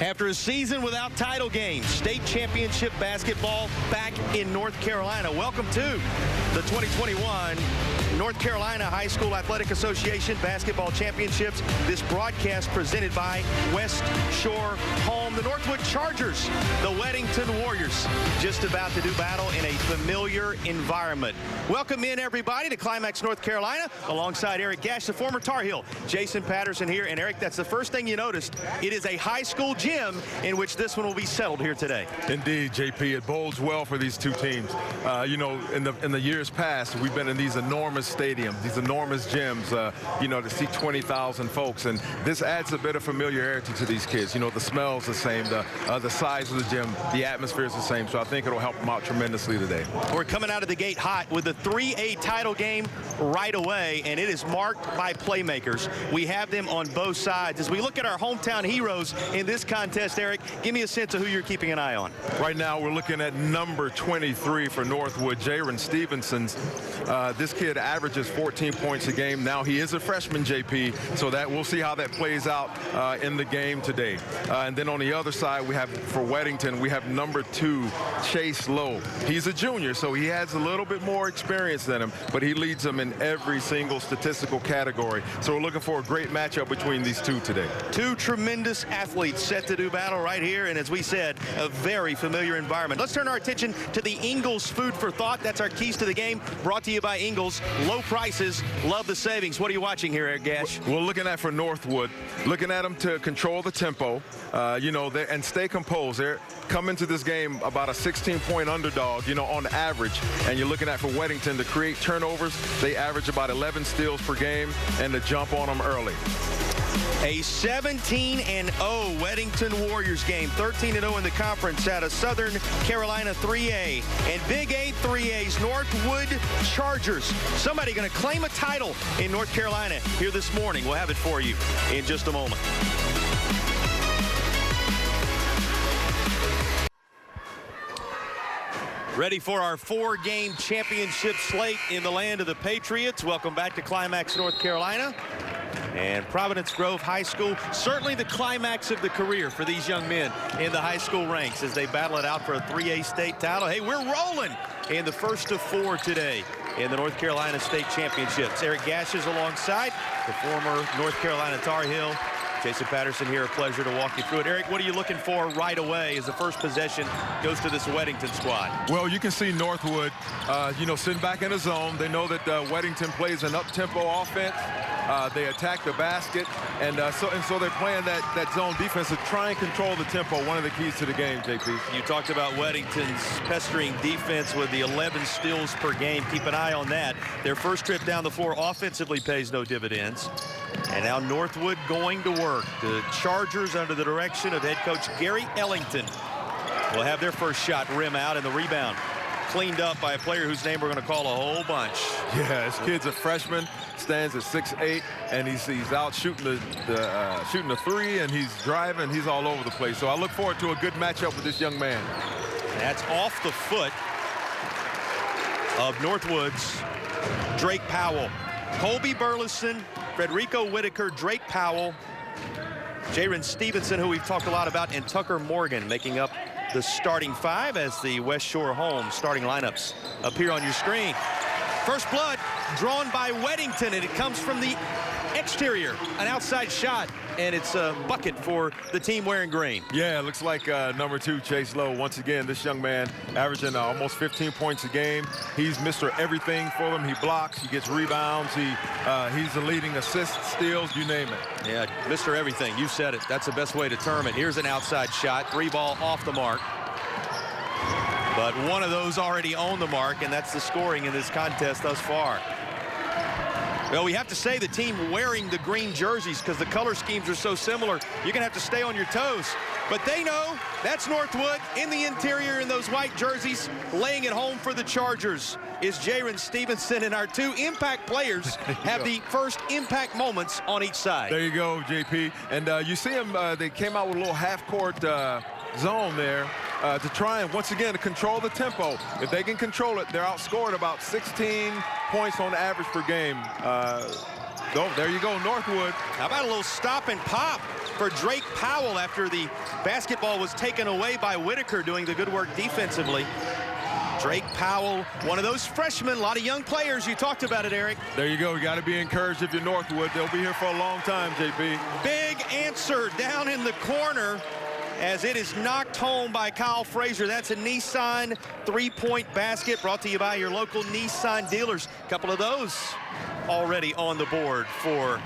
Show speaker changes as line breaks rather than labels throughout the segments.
After a season without title games, state championship basketball back in North Carolina. Welcome to the 2021 North Carolina High School Athletic Association Basketball Championships. This broadcast presented by West Shore Home. The Northwood Chargers, the Weddington Warriors, just about to do battle in a familiar environment. Welcome in, everybody, to Climax, North Carolina, alongside Eric Gash, the former Tar Heel. Jason Patterson here. And, Eric, that's the first thing you noticed. It is a high school gym in which this one will be settled here today.
Indeed, JP. It bodes well for these two teams. You know, in the years past, we've been in these enormous stadiums, these enormous gyms, you know, to see 20,000 folks. And this adds a bit of familiarity to these kids. You know, the smell's the same, the size of the gym, the atmosphere is the same. So I think it'll help them out tremendously today.
We're coming out of the gate hot with the 3A title game right away, and it is marked by playmakers. We have them on both sides. As we look at our hometown heroes in this contest, Eric, give me a sense of who you're keeping an eye on.
Right now, we're looking at number 23 for Northwood, Jaron Stevenson. This kid averages 14 points a game. Now, he is a freshman, JP, so that we'll see how that plays out in the game today. And then on the other side, we have, for Weddington, we have number 2, Chase Lowe. He's a junior, so he has a little bit more experience than him, but he leads them in every single statistical category. So we're looking for a great matchup between these two today.
Two tremendous athletes set to do battle right here, and as we said, a very familiar environment. Let's turn our attention to the Ingles Food for Thought. That's our keys to the game, brought to you by Ingles. Low prices, love the savings. What are you watching here, Eric Gash?
We're looking at for Northwood, looking at them to control the tempo, you know, and stay composed. They're coming to this game about a 16-point underdog, you know, on average. And you're looking at for Weddington to create turnovers. They average about 11 steals per game, and to jump on them early.
A 17-0 Weddington Warriors game, 13-0 in the conference out of Southern Carolina 3A. And Big 8 3A's Northwood Chargers. Somebody going to claim a title in North Carolina here this morning. We'll have it for you in just a moment. Ready for our 4-game championship slate in the land of the Patriots. Welcome back to Climax, North Carolina. And Providence Grove High School, certainly the climax of the career for these young men in the high school ranks as they battle it out for a 3A state title. Hey, we're rolling in the first of 4 today in the North Carolina State Championships. Eric Gash is alongside the former North Carolina Tar Heel. Jason Patterson here, a pleasure to walk you through it. Eric, what are you looking for right away as the first possession goes to this Weddington squad? Well,
you can see Northwood, you know, sitting back in the zone. They know that Weddington plays an up-tempo offense. They attack the basket, and so they're playing that zone defense to try and control the tempo. One of the keys to the game, JP.
You talked about Weddington's pestering defense with the 11 steals per game. Keep an eye on that. Their first trip down the floor offensively pays no dividends. And now Northwood going to work. The Chargers, under the direction of head coach Gary Ellington, will have their first shot rim out, and the rebound cleaned up by a player whose name we're going to call a whole bunch.
Yeah, this kid's a freshman, stands at 6'8", and he's out shooting shooting the 3, and he's driving. He's all over the place. So I look forward to a good matchup with this young man.
That's off the foot of Northwood's Drake Powell. Colby Burleson, Frederico Whitaker, Drake Powell, Jaron Stevenson, who we've talked a lot about, and Tucker Morgan making up the starting 5 as the West Shore Home starting lineups appear on your screen. First blood drawn by Weddington, and it comes from the exterior, an outside shot, and it's a bucket for the team wearing green.
Yeah, it looks like number 2, Chase Lowe. Once again, this young man averaging almost 15 points a game. He's Mr. Everything for them. He blocks, he gets rebounds, he's the leading assists, steals, you name it.
Yeah, Mr. Everything, you said it. That's the best way to term it. Here's an outside shot, 3-ball off the mark. But one of those already on the mark, and that's the scoring in this contest thus far. Well, we have to say the team wearing the green jerseys, because the color schemes are so similar, you're going to have to stay on your toes. But they know that's Northwood in the interior in those white jerseys. Laying it home for the Chargers is Jaron Stevenson, and our 2 impact players have the first impact moments on each side.
There you go, JP. And you see them, they came out with a little half-court zone there to try and, once again, to control the tempo. If they can control it, they're outscored about 16 points on average per game. There you go, Northwood.
How about a little stop and pop for Drake Powell after the basketball was taken away by Whitaker doing the good work defensively. Drake Powell, one of those freshmen, a lot of young players. You talked about it, Eric.
There you go. You got to be encouraged if you're Northwood. They'll be here for a long time, JP.
Big answer down in the corner as it is knocked home by Kyle Frazier. That's a Nissan three-point basket brought to you by your local Nissan dealers. A couple of those already on the board for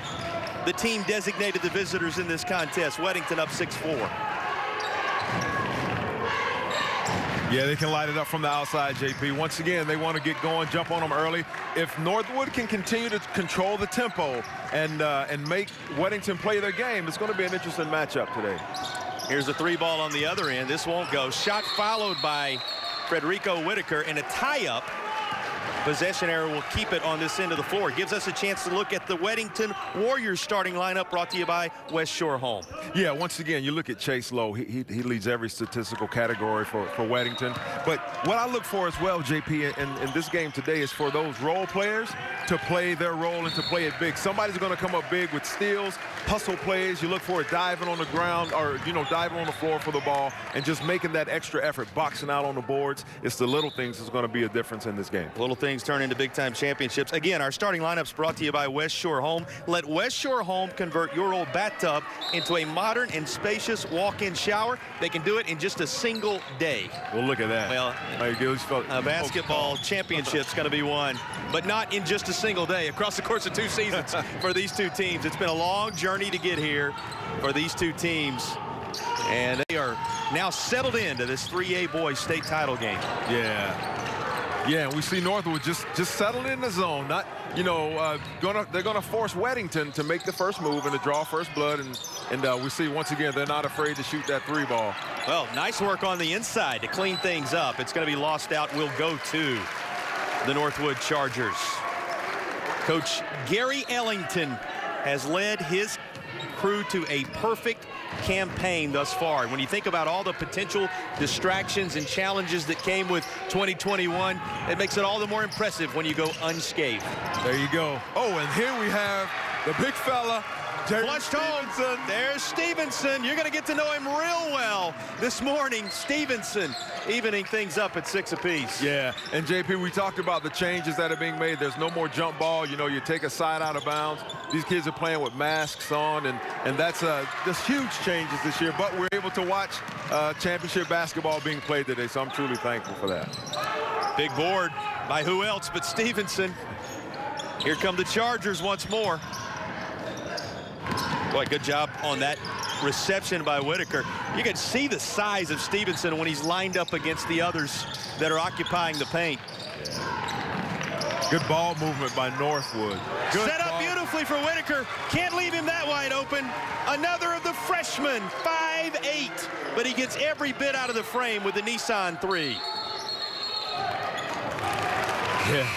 the team designated the visitors in this contest. Weddington up 6-4.
Yeah, they can light it up from the outside, JP. Once again, they want to get going, jump on them early. If Northwood can continue to control the tempo and make Weddington play their game, it's going to be an interesting matchup today.
Here's a three ball on the other end. This won't go. Shot followed by Frederico Whitaker, and a tie-up. Possession error will keep it on this end of the floor. Gives us a chance to look at the Weddington Warriors starting lineup brought to you by West Shore Home.
Yeah, once again, you look at Chase Lowe. He leads every statistical category for Weddington. But what I look for as well, JP, in this game today is for those role players to play their role and to play it big. Somebody's going to come up big with steals, hustle plays. You look for it diving on the ground or, diving on the floor for the ball and just making that extra effort, boxing out on the boards. It's the little things that's going to be a difference in this game.
Little things turn into big-time championships. Again, our starting lineups brought to you by West Shore Home. Let West Shore Home convert your old bathtub into a modern and spacious walk-in shower. They can do it in just a single day.
Well, look at that.
Well, a basketball championship's going to be won, but not in just a single day. Across the course of 2 seasons for these two teams. It's been a long journey to get here for these two teams, and they are now settled into this 3A boys state title game.
Yeah, we see Northwood just settled in the zone. Not, they're gonna force Weddington to make the first move and to draw first blood, and we see once again they're not afraid to shoot that three ball.
Well, nice work on the inside to clean things up. It's going to be lost out. Will go to the Northwood Chargers. Coach Gary Ellington has led his crew to a perfect campaign thus far. When you think about all the potential distractions and challenges that came with 2021, it makes it all the more impressive when you go unscathed.
There you go. Oh, and here we have the big fella,
Flushed home. There's Stevenson. You're going to get to know him real well this morning. Stevenson evening things up at 6 apiece.
Yeah, and JP, we talked about the changes that are being made. There's no more jump ball. You take a side out of bounds. These kids are playing with masks on, and that's huge changes this year. But we're able to watch championship basketball being played today, so I'm truly thankful for that.
Big board by who else but Stevenson. Here come the Chargers once more. Boy, good job on that reception by Whitaker. You can see the size of Stevenson when he's lined up against the others that are occupying the paint.
Good ball movement by Northwood. Good
Set up beautifully for Whitaker. Can't leave him that wide open. Another of the freshmen, 5'8", but he gets every bit out of the frame with the Nissan 3.
Yeah.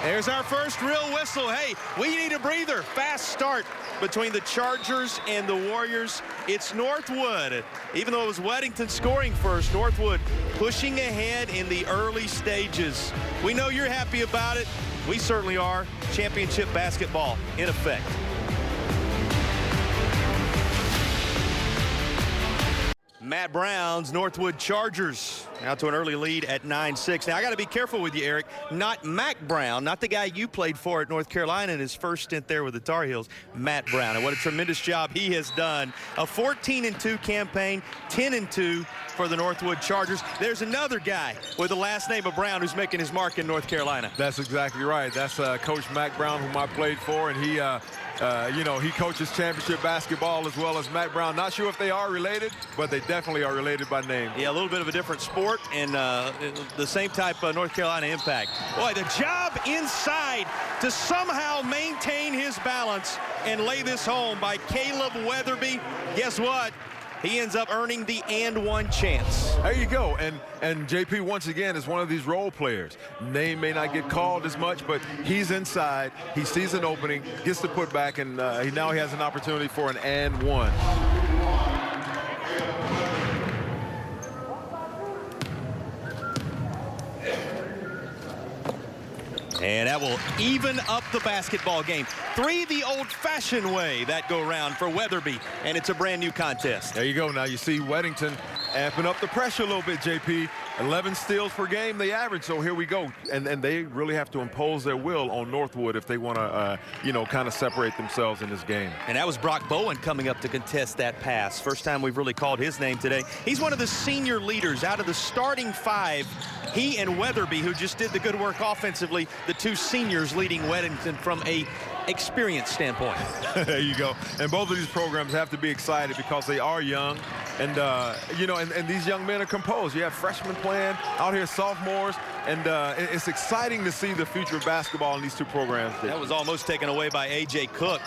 There's our first real whistle. Hey, we need a breather. Fast start between the Chargers and the Warriors. It's Northwood. Even though it was Weddington scoring first, Northwood pushing ahead in the early stages. We know you're happy about it. We certainly are. Championship basketball in effect. Matt Brown's Northwood Chargers out to an early lead at 9-6. Now, I got to be careful with you, Eric. Not Mac Brown, not the guy you played for at North Carolina in his first stint there with the Tar Heels. Matt Brown, and what a tremendous job he has done. A 14-2 campaign, 10-2 for the Northwood Chargers. There's another guy with the last name of Brown who's making his mark in North Carolina.
That's exactly right. That's Coach Mac Brown, whom I played for, and he coaches championship basketball as well as Matt Brown. Not sure if they are related, but they definitely are related by name.
Yeah, a little bit of a different sport and the same type of North Carolina impact. Boy, the job inside to somehow maintain his balance and lay this home by Caleb Weatherby. Guess what? He ends up earning the and one chance.
There you go. And JP, once again, is one of these role players. Name may not get called as much, but he's inside. He sees an opening, gets the putback, and now he has an opportunity for an and one.
And that will even up the basketball game. 3 the old-fashioned way that go round for Weatherby, and it's a brand new contest.
There you go. Now you see Weddington amping up the pressure a little bit, JP. 11 steals per game they average, so here we go. And they really have to impose their will on Northwood if they want to, kind of separate themselves in this game.
And that was Brock Bowen coming up to contest that pass. First time we've really called his name today. He's one of the senior leaders out of the starting 5. He and Weatherby, who just did the good work offensively, the 2 seniors leading Weddington from a experience standpoint.
There you go. And both of these programs have to be excited because they are young. And, and these young men are composed. You have freshmen playing out here, sophomores, and it's exciting to see the future of basketball in these 2 programs.
That was almost taken away by A.J. Cook.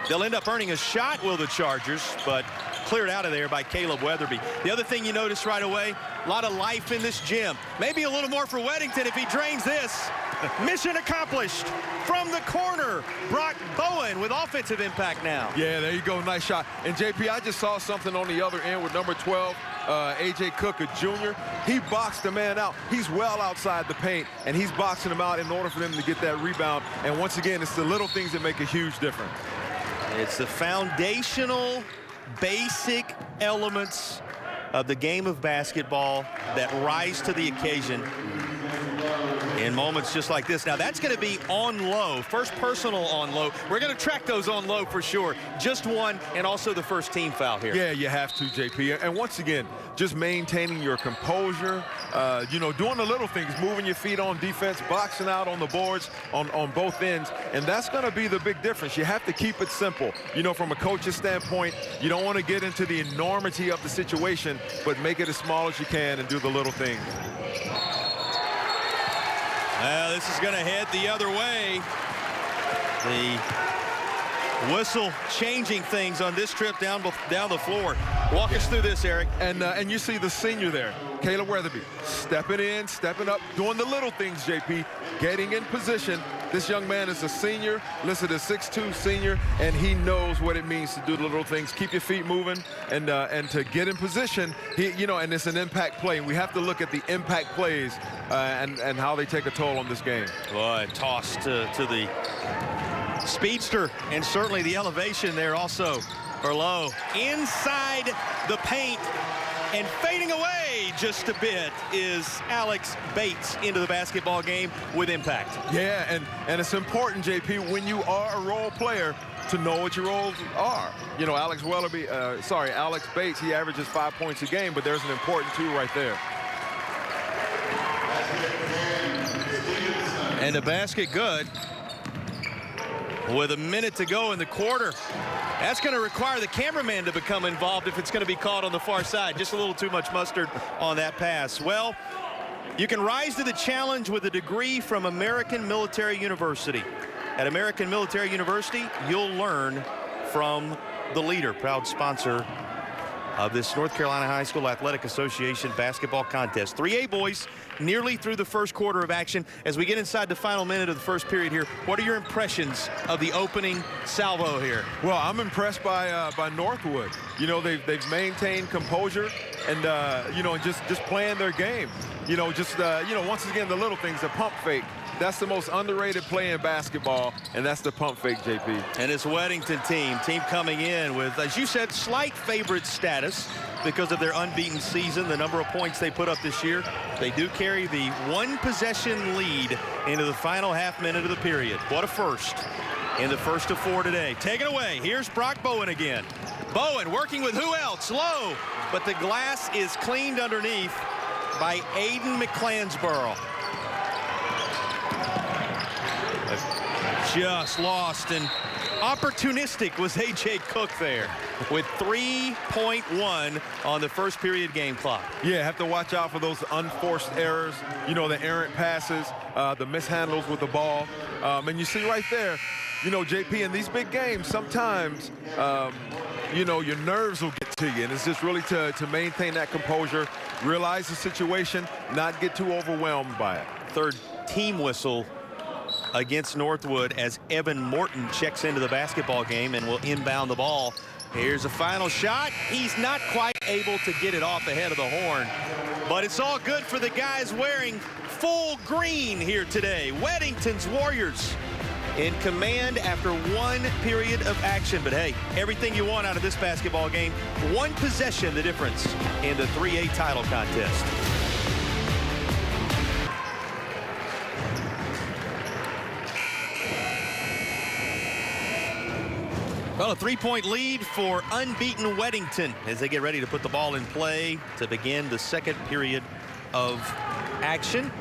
They'll end up earning a shot, will the Chargers, but cleared out of there by Caleb Weatherby. The other thing you notice right away, a lot of life in this gym. Maybe a little more for Weddington if he drains this. Mission accomplished from the corner. Brock Bowen with offensive impact now.
Yeah, there you go. Nice shot. And, JP, I just saw something on the other end with number 12, A.J. Cook, a junior. He boxed the man out. He's well outside the paint, and he's boxing him out in order for them to get that rebound. And, once again, it's the little things that make a huge difference.
It's the foundational, basic elements of the game of basketball that rise to the occasion in moments just like this. Now, that's going to be on Lowe, first personal on Lowe. We're going to track those on Lowe for sure. Just one, and also the first team foul here.
Yeah, you have to, JP. And once again, just maintaining your composure, doing the little things, moving your feet on defense, boxing out on the boards on both ends. And that's going to be the big difference. You have to keep it simple. From a coach's standpoint, you don't want to get into the enormity of the situation, but make it as small as you can and do the little things.
Well, this is going to head the other way. The whistle changing things on this trip down the floor. Walk us through this, Eric.
And you see the senior there, Caleb Weatherby, stepping in, stepping up, doing the little things, JP, getting in position. This young man is a senior, listed as 6'2" senior, and he knows what it means to do the little things. Keep your feet moving and to get in position. And it's an impact play. We have to look at the impact plays and how they take a toll on this game.
Boy, toss to the speedster, and certainly the elevation there also for Lowe. Inside the paint and fading away just a bit is Alex Bates into the basketball game with impact.
Yeah, and it's important, JP, when you are a role player, to know what your roles are. Alex Bates, he averages 5 points a game, but there's an important 2 right there.
And the basket good. With a minute to go in the quarter. That's going to require the cameraman to become involved if it's going to be caught on the far side. Just a little too much mustard on that pass. Well, you can rise to the challenge with a degree from American Military University. At American Military University, you'll learn from the leader, proud sponsor of this North Carolina High School Athletic Association basketball contest. 3A boys nearly through the first quarter of action. As we get inside the final minute of the first period here, what are your impressions of the opening salvo here?
Well, I'm impressed by Northwood. They've maintained composure and just playing their game. Once again, the little things, the pump fake. That's the most underrated play in basketball, and that's the pump fake, JP.
And this Weddington team coming in with, as you said, slight favorite status because of their unbeaten season, the number of points they put up this year. They do carry the 1-possession lead into the final half minute of the period. What a first in the first of 4 today. Take it away. Here's Brock Bowen again. Bowen working with who else? Lowe. But the glass is cleaned underneath by Aiden McClansborough. Just lost, and opportunistic was A.J. Cook there with 3.1 on the first period game clock.
Yeah, have to watch out for those unforced errors, the errant passes, the mishandles with the ball. And you see right there, JP, in these big games, sometimes, your nerves will get to you, and it's just really to maintain that composure, realize the situation, not get too overwhelmed by it.
Third team whistle against Northwood as Evan Morton checks into the basketball game and will inbound the ball. Here's a final shot. He's not quite able to get it off the head of the horn, but it's all good for the guys wearing full green here today. Weddington's Warriors in command after one period of action. But hey, everything you want out of this basketball game, one possession, the difference in the 3A title contest. Well, a 3-point lead for unbeaten Weddington as they get ready to put the ball in play to begin the second period of action.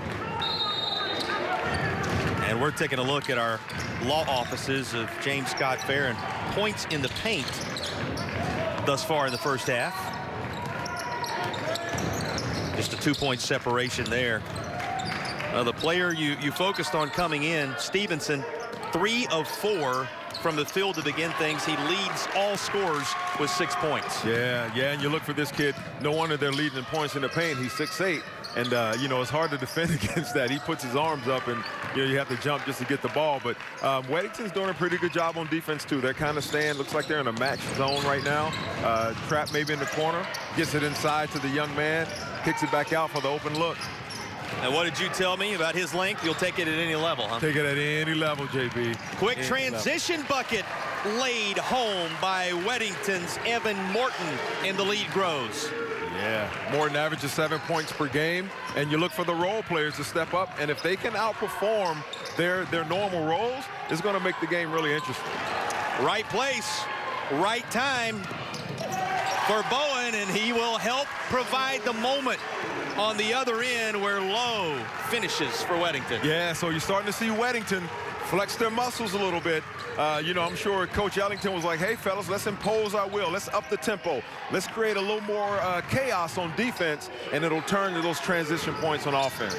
And we're taking a look at our law offices of James Scott Fair and points in the paint thus far in the first half. Just a 2-point separation there. The player you focused on coming in, Stevenson, 3 of 4 from the field to begin things. He leads all scorers with 6 points.
Yeah, and you look for this kid. No wonder they're leading in points in the paint. He's 6'8", and you know, it's hard to defend against that. He puts his arms up, and you know, you have to jump just to get the ball. But Weddington's doing a pretty good job on defense too. They're kind of staying. Looks like they're in a match zone right now. Trap maybe in the corner, gets it inside to the young man, kicks it back out for the open look.
And what did you tell me about his length? You'll take it at any level, huh?
Take it at any level, JB.
Quick transition bucket laid home by Weddington's Evan Morton, and the lead grows.
Yeah, Morton averages 7 points per game, and you look for the role players to step up, and if they can outperform their normal roles, it's going to make the game really interesting.
Right place, right time for Bowen, and he will help provide the moment on the other end where Lowe finishes for Weddington.
Yeah, so you're starting to see Weddington flex their muscles a little bit. You know, I'm sure Coach Ellington was like, hey, fellas, let's impose our will. Let's up the tempo. Let's create a little more chaos on defense, and it'll turn to those transition points on offense.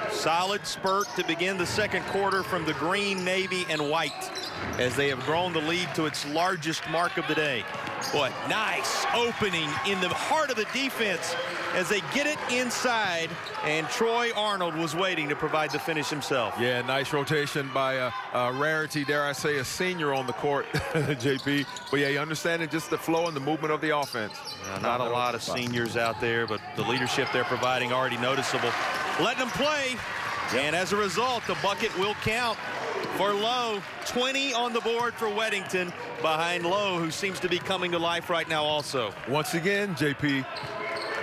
Solid spurt to begin the second quarter from the green, navy, and white as they have grown the lead to its largest mark of the day. Boy, nice opening in the heart of the defense as they get it inside, and Troy Arnold was waiting to provide the finish himself.
Yeah, nice rotation by a rarity, dare I say, a senior on the court, JP. But yeah, you understand just the flow and the movement of the offense.
Not a lot of seniors out there, but the leadership they're providing already noticeable. Letting them play, and as a result, the bucket will count for Lowe. 20 on the board for Weddington behind Lowe, who seems to be coming to life right now also.
Once again, JP,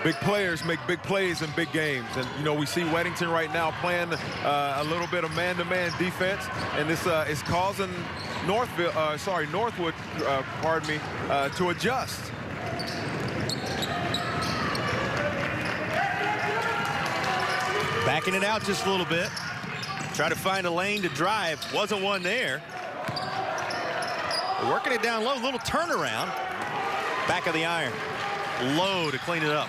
big players make big plays in big games. And, you know, we see Weddington right now playing a little bit of man-to-man defense, and this is causing Northwood, to adjust.
Backing it out just a little bit. Try to find a lane to drive. Wasn't one there. Working it down low. Little turnaround. Back of the iron. Low to clean it up.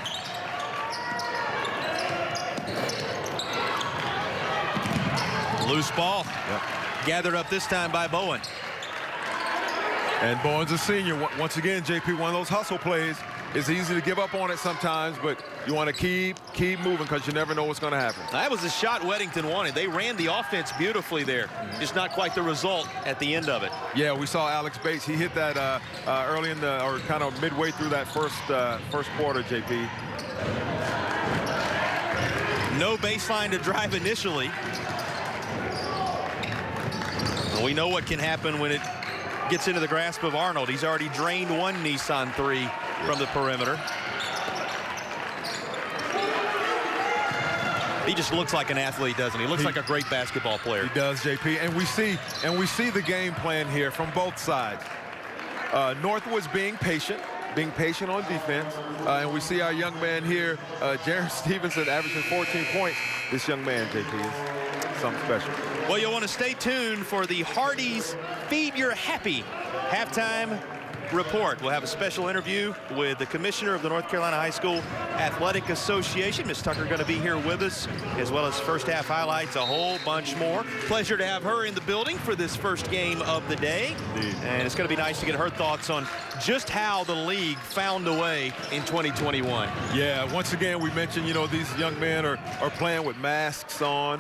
Loose ball.
Yep.
Gathered up this time by Bowen.
And Bowen's a senior. Once again, JP, one of those hustle plays. It's easy to give up on it sometimes, but you want to keep moving because you never know what's going to happen.
That was the shot Weddington wanted. They ran the offense beautifully there. Just not quite the result at the end of it.
Yeah, we saw Alex Bates. He hit that early in the, or kind of midway through that first quarter, JP.
No baseline to drive initially. We know what can happen when it gets into the grasp of Arnold. He's already drained one Nissan 3 from the perimeter. He just looks like an athlete, doesn't he? Looks like a great basketball player.
He does, JP. And we see the game plan here from both sides. Northwood's being patient on defense. And we see our young man here, Jaron Stevenson, averaging 14 points. This young man, JP, is something special.
Well, you'll want to stay tuned for the Hardee's Feed Your Happy halftime report. We'll have a special interview with the commissioner of the North Carolina High School Athletic Association. Ms. Tucker going to be here with us, as well as first half highlights, a whole bunch more. Pleasure to have her in the building for this first game of the day.
Indeed.
And it's going to be nice to get her thoughts on just how the league found a way in 2021.
Yeah, once again, we mentioned, you know, these young men are playing with masks on.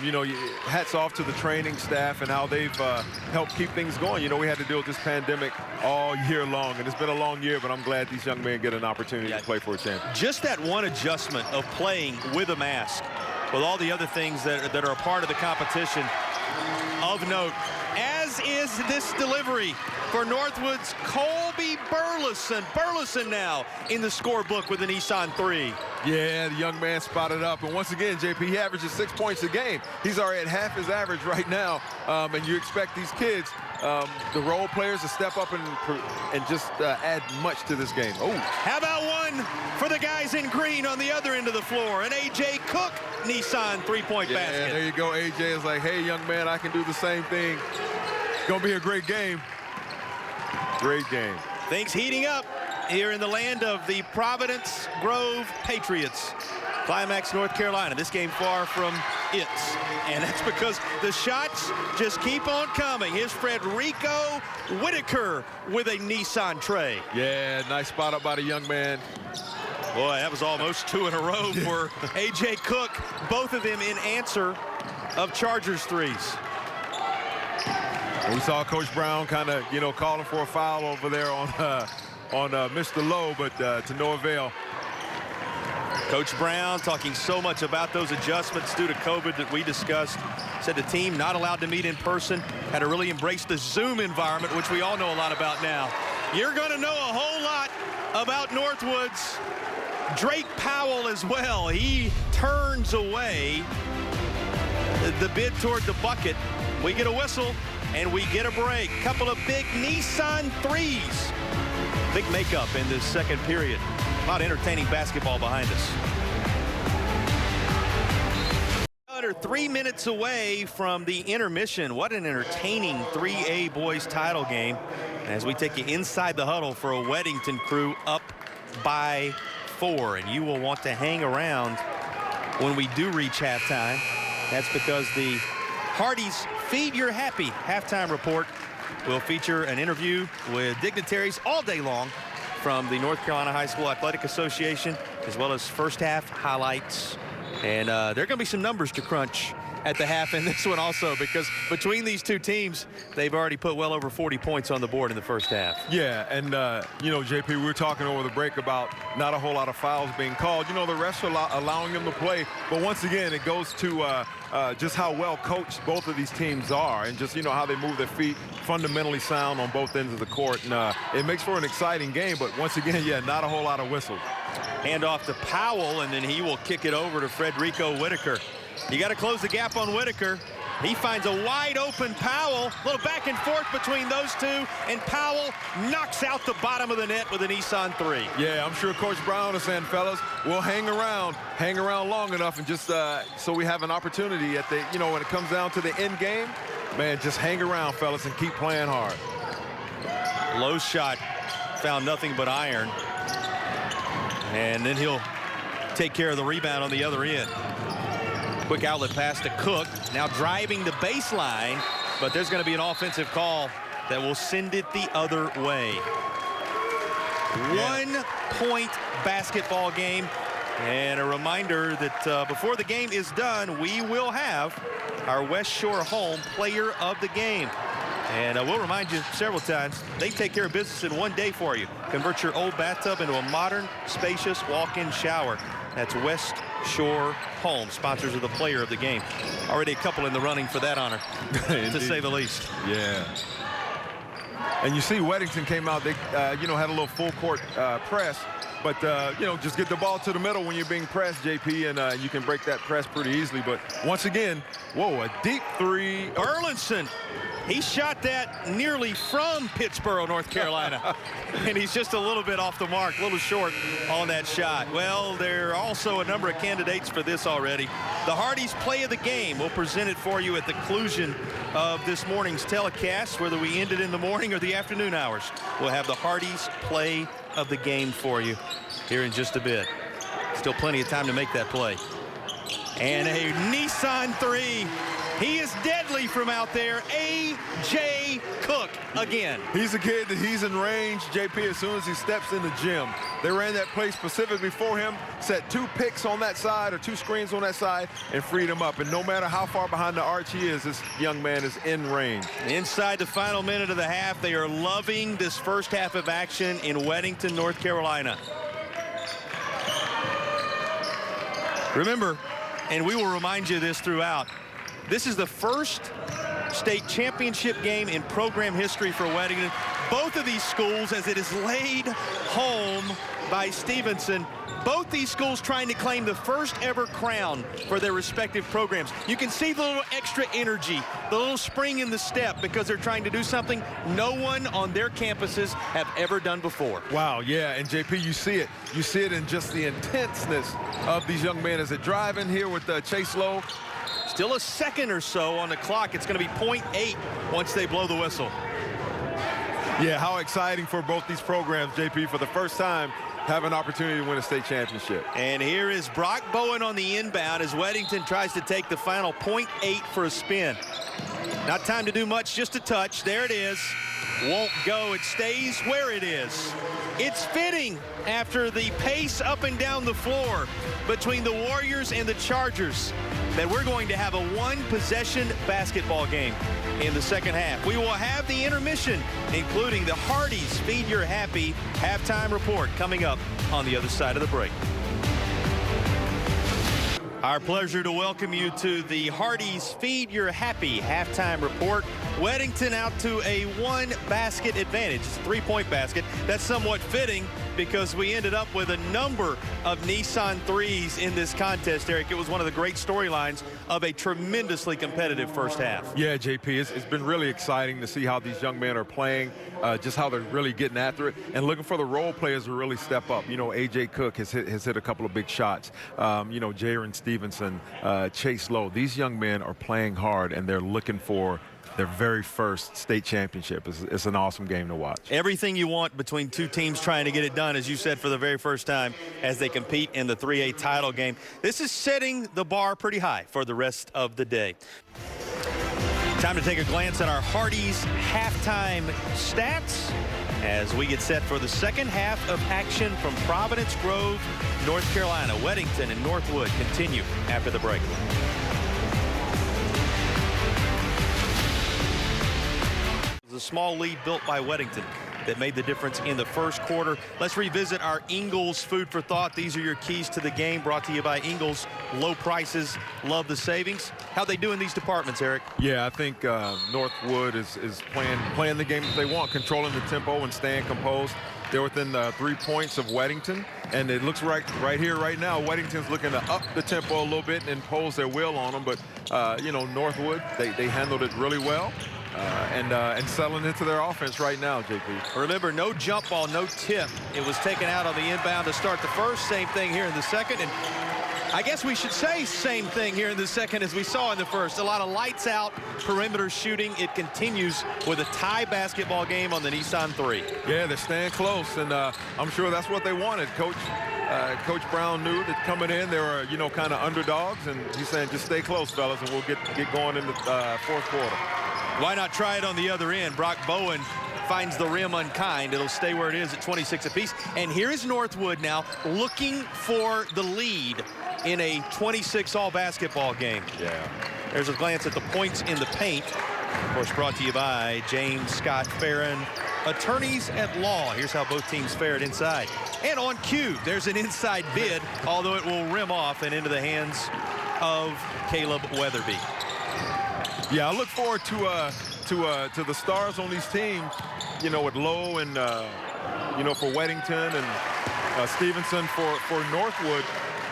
You know, hats off to the training staff and how they've helped keep things going. You know, we had to deal with this pandemic all year long, and it's been a long year, but I'm glad these young men get an opportunity to play for a champion.
Just that one adjustment of playing with a mask with all the other things that are a part of the competition of note, as is this delivery for Northwood's Colby Burleson. Burleson now in the scorebook with a Nissan 3.
Yeah, the young man spotted up. And once again, JP, he averages 6 points a game. He's already at half his average right now. And you expect these kids, the role players, to step up and just add much to this game. Oh,
how about one for the guys in green on the other end of the floor? An A.J. Cook Nissan three-point basket.
Yeah, there you go. A.J. is like, hey, young man, I can do the same thing. It's going to be a great game. Great game.
Things heating up here in the land of the Providence Grove Patriots. Climax, North Carolina. This game far from it. And that's because the shots just keep on coming. Here's Frederico Whitaker with a Nissan tray.
Yeah, nice spot up by the young man.
Boy, that was almost 2 in a row for A.J. Cook. Both of them in answer of Chargers threes.
We saw Coach Brown kind of, calling for a foul over there on Mr. Lowe, but to no avail.
Coach Brown talking so much about those adjustments due to COVID that we discussed. Said the team not allowed to meet in person, had to really embrace the Zoom environment, which we all know a lot about now. You're going to know a whole lot about Northwood's Drake Powell as well. He turns away the bid toward the bucket. We get a whistle and we get a break. Couple of big Nissan threes. Big makeup in this second period. A lot of entertaining basketball behind us. Under 3 minutes away from the intermission. What an entertaining 3A boys title game. As we take you inside the huddle for a Weddington crew up by 4. And you will want to hang around when we do reach halftime. That's because the Hardee's Feed Your Happy halftime report will feature an interview with dignitaries all day long from the North Carolina High School Athletic Association, as well as first half highlights. And there are going to be some numbers to crunch at the half in this one also, because between these two teams, they've already put well over 40 points on the board in the first half.
Yeah, and, JP, we were talking over the break about not a whole lot of fouls being called. The refs are allowing them to play. But once again, it goes to just how well coached both of these teams are, and just, how they move their feet, fundamentally sound on both ends of the court. And it makes for an exciting game. But once again, yeah, not a whole lot of whistles.
Hand off to Powell, and then he will kick it over to Frederico Whitaker. You got to close the gap on Whitaker. He finds a wide open Powell. A little back and forth between those two, and Powell knocks out the bottom of the net with a Nissan 3.
Yeah, I'm sure Coach Brown is saying, fellas, we'll hang around long enough, and just so we have an opportunity at the, when it comes down to the end game, man, just hang around, fellas, and keep playing hard.
Lowe's shot found nothing but iron. And then he'll take care of the rebound on the other end. Quick outlet pass to Cook. Now driving the baseline, but there's going to be an offensive call that will send it the other way. Yeah. 1 point basketball game. And a reminder that before the game is done, we will have our West Shore Home Player of the Game. And we'll remind you several times, they take care of business in 1 day for you. Convert your old bathtub into a modern, spacious walk-in shower. That's West Shore Home, sponsors of the Player of the Game. Already a couple in the running for that honor, to say the least.
Yeah. And you see Weddington came out, they, had a little full court press. But, just get the ball to the middle when you're being pressed, JP, and you can break that press pretty easily. But once again, whoa, a deep three.
Burleson, he shot that nearly from Pittsboro, North Carolina. And he's just a little bit off the mark, a little short on that shot. Well, there are also a number of candidates for this already. The Hardee's Play of the Game. We'll present it for you at the conclusion of this morning's telecast, whether we end it in the morning or the afternoon hours. We'll have the Hardee's Play of the Game for you here in just a bit. Still plenty of time to make that play. And a Nissan 3. He is deadly from out there. A.J. Cook again.
He's a kid that he's in range, JP, as soon as he steps in the gym. They ran that play specifically for him, set 2 picks on that side or 2 screens on that side, and freed him up. And no matter how far behind the arch he is, this young man is in range.
Inside the final minute of the half, they are loving this first half of action in Weddington, North Carolina. Remember, And we will remind you of this throughout. This is the first state championship game in program history for Weddington. Both of these schools, as it is laid home by Stevenson, both these schools trying to claim the first ever crown for their respective programs. You can see the little extra energy, the little spring in the step, because they're trying to do something no one on their campuses have ever done before.
Wow, yeah, and JP, you see it. You see it in just the intenseness of these young men as they drive in here with Chase Lowe.
Still a second or so on the clock. It's going to be 0.8 once they blow the whistle.
Yeah, how exciting for both these programs, JP, for the first time have an opportunity to win a state championship.
And here is Brock Bowen on the inbound as Weddington tries to take the final 0.8 for a spin. Not time to do much, just a touch. There it is. Won't go. It stays where it is. It's fitting after the pace up and down the floor between the Warriors and the Chargers that we're going to have a one-possession basketball game in the second half. We will have the intermission, including the Hardee's Feed Your Happy halftime report coming up on the other side of the break. Our pleasure to welcome you to the Hardee's Feed Your Happy halftime report. Weddington out to a one-basket advantage. It's a three-point basket. That's somewhat fitting because we ended up with a number of Nissan threes in this contest, Eric. It was one of the great storylines of a tremendously competitive first half.
Yeah, JP, it's been really exciting to see how these young men are playing, just how they're really getting after it, and looking for the role players to really step up. You know, A.J. Cook has hit a couple of big shots. You know, Jaron Stevenson, Chase Lowe. These young men are playing hard, and they're looking for their very first state championship. It's an awesome game to watch.
Everything you want between two teams trying to get it done, as you said, for the very first time as they compete in the 3A title game. This is setting the bar pretty high for the rest of the day. Time to take a glance at our Hardee's halftime stats as we get set for the second half of action from Providence Grove, North Carolina. Weddington and Northwood continue after the break. A small lead built by Weddington that made the difference in the first quarter. Let's revisit our Ingles food for thought. These are your keys to the game, brought to you by Ingles. Low prices, love the savings. How they do in these departments, Eric?
Yeah, I think Northwood is playing the game that they want, controlling the tempo and staying composed. They're within 3 points of Weddington, and it looks right here, right now, Weddington's looking to up the tempo a little bit and impose their will on them. But, you know, Northwood, they handled it really well. And settling into their offense right now, JP.
Remember, no jump ball, no tip. It was taken out on the inbound to start the first. Same thing here in the second. And I guess we should say same thing here in the second as we saw in the first. A lot of lights out, perimeter shooting. It continues with a tie basketball game on the Nissan 3.
Yeah, they're staying close, and I'm sure that's what they wanted. Coach Brown knew that coming in, they were, you know, kind of underdogs, and he's saying just stay close, fellas, and we'll get going in the fourth quarter.
Why not try it on the other end? Brock Bowen finds the rim unkind. It'll stay where it is at 26 apiece. And here is Northwood now looking for the lead in a 26-all basketball game.
Yeah.
There's a glance at the points in the paint. Of course, brought to you by James Scott Farron, attorneys at law. Here's how both teams fared inside. And on cue, there's an inside bid, although it will rim off and into the hands of Caleb Weatherby.
Yeah, I look forward to the stars on these teams, you know, with Lowe and, you know, for Weddington and Stevenson for Northwood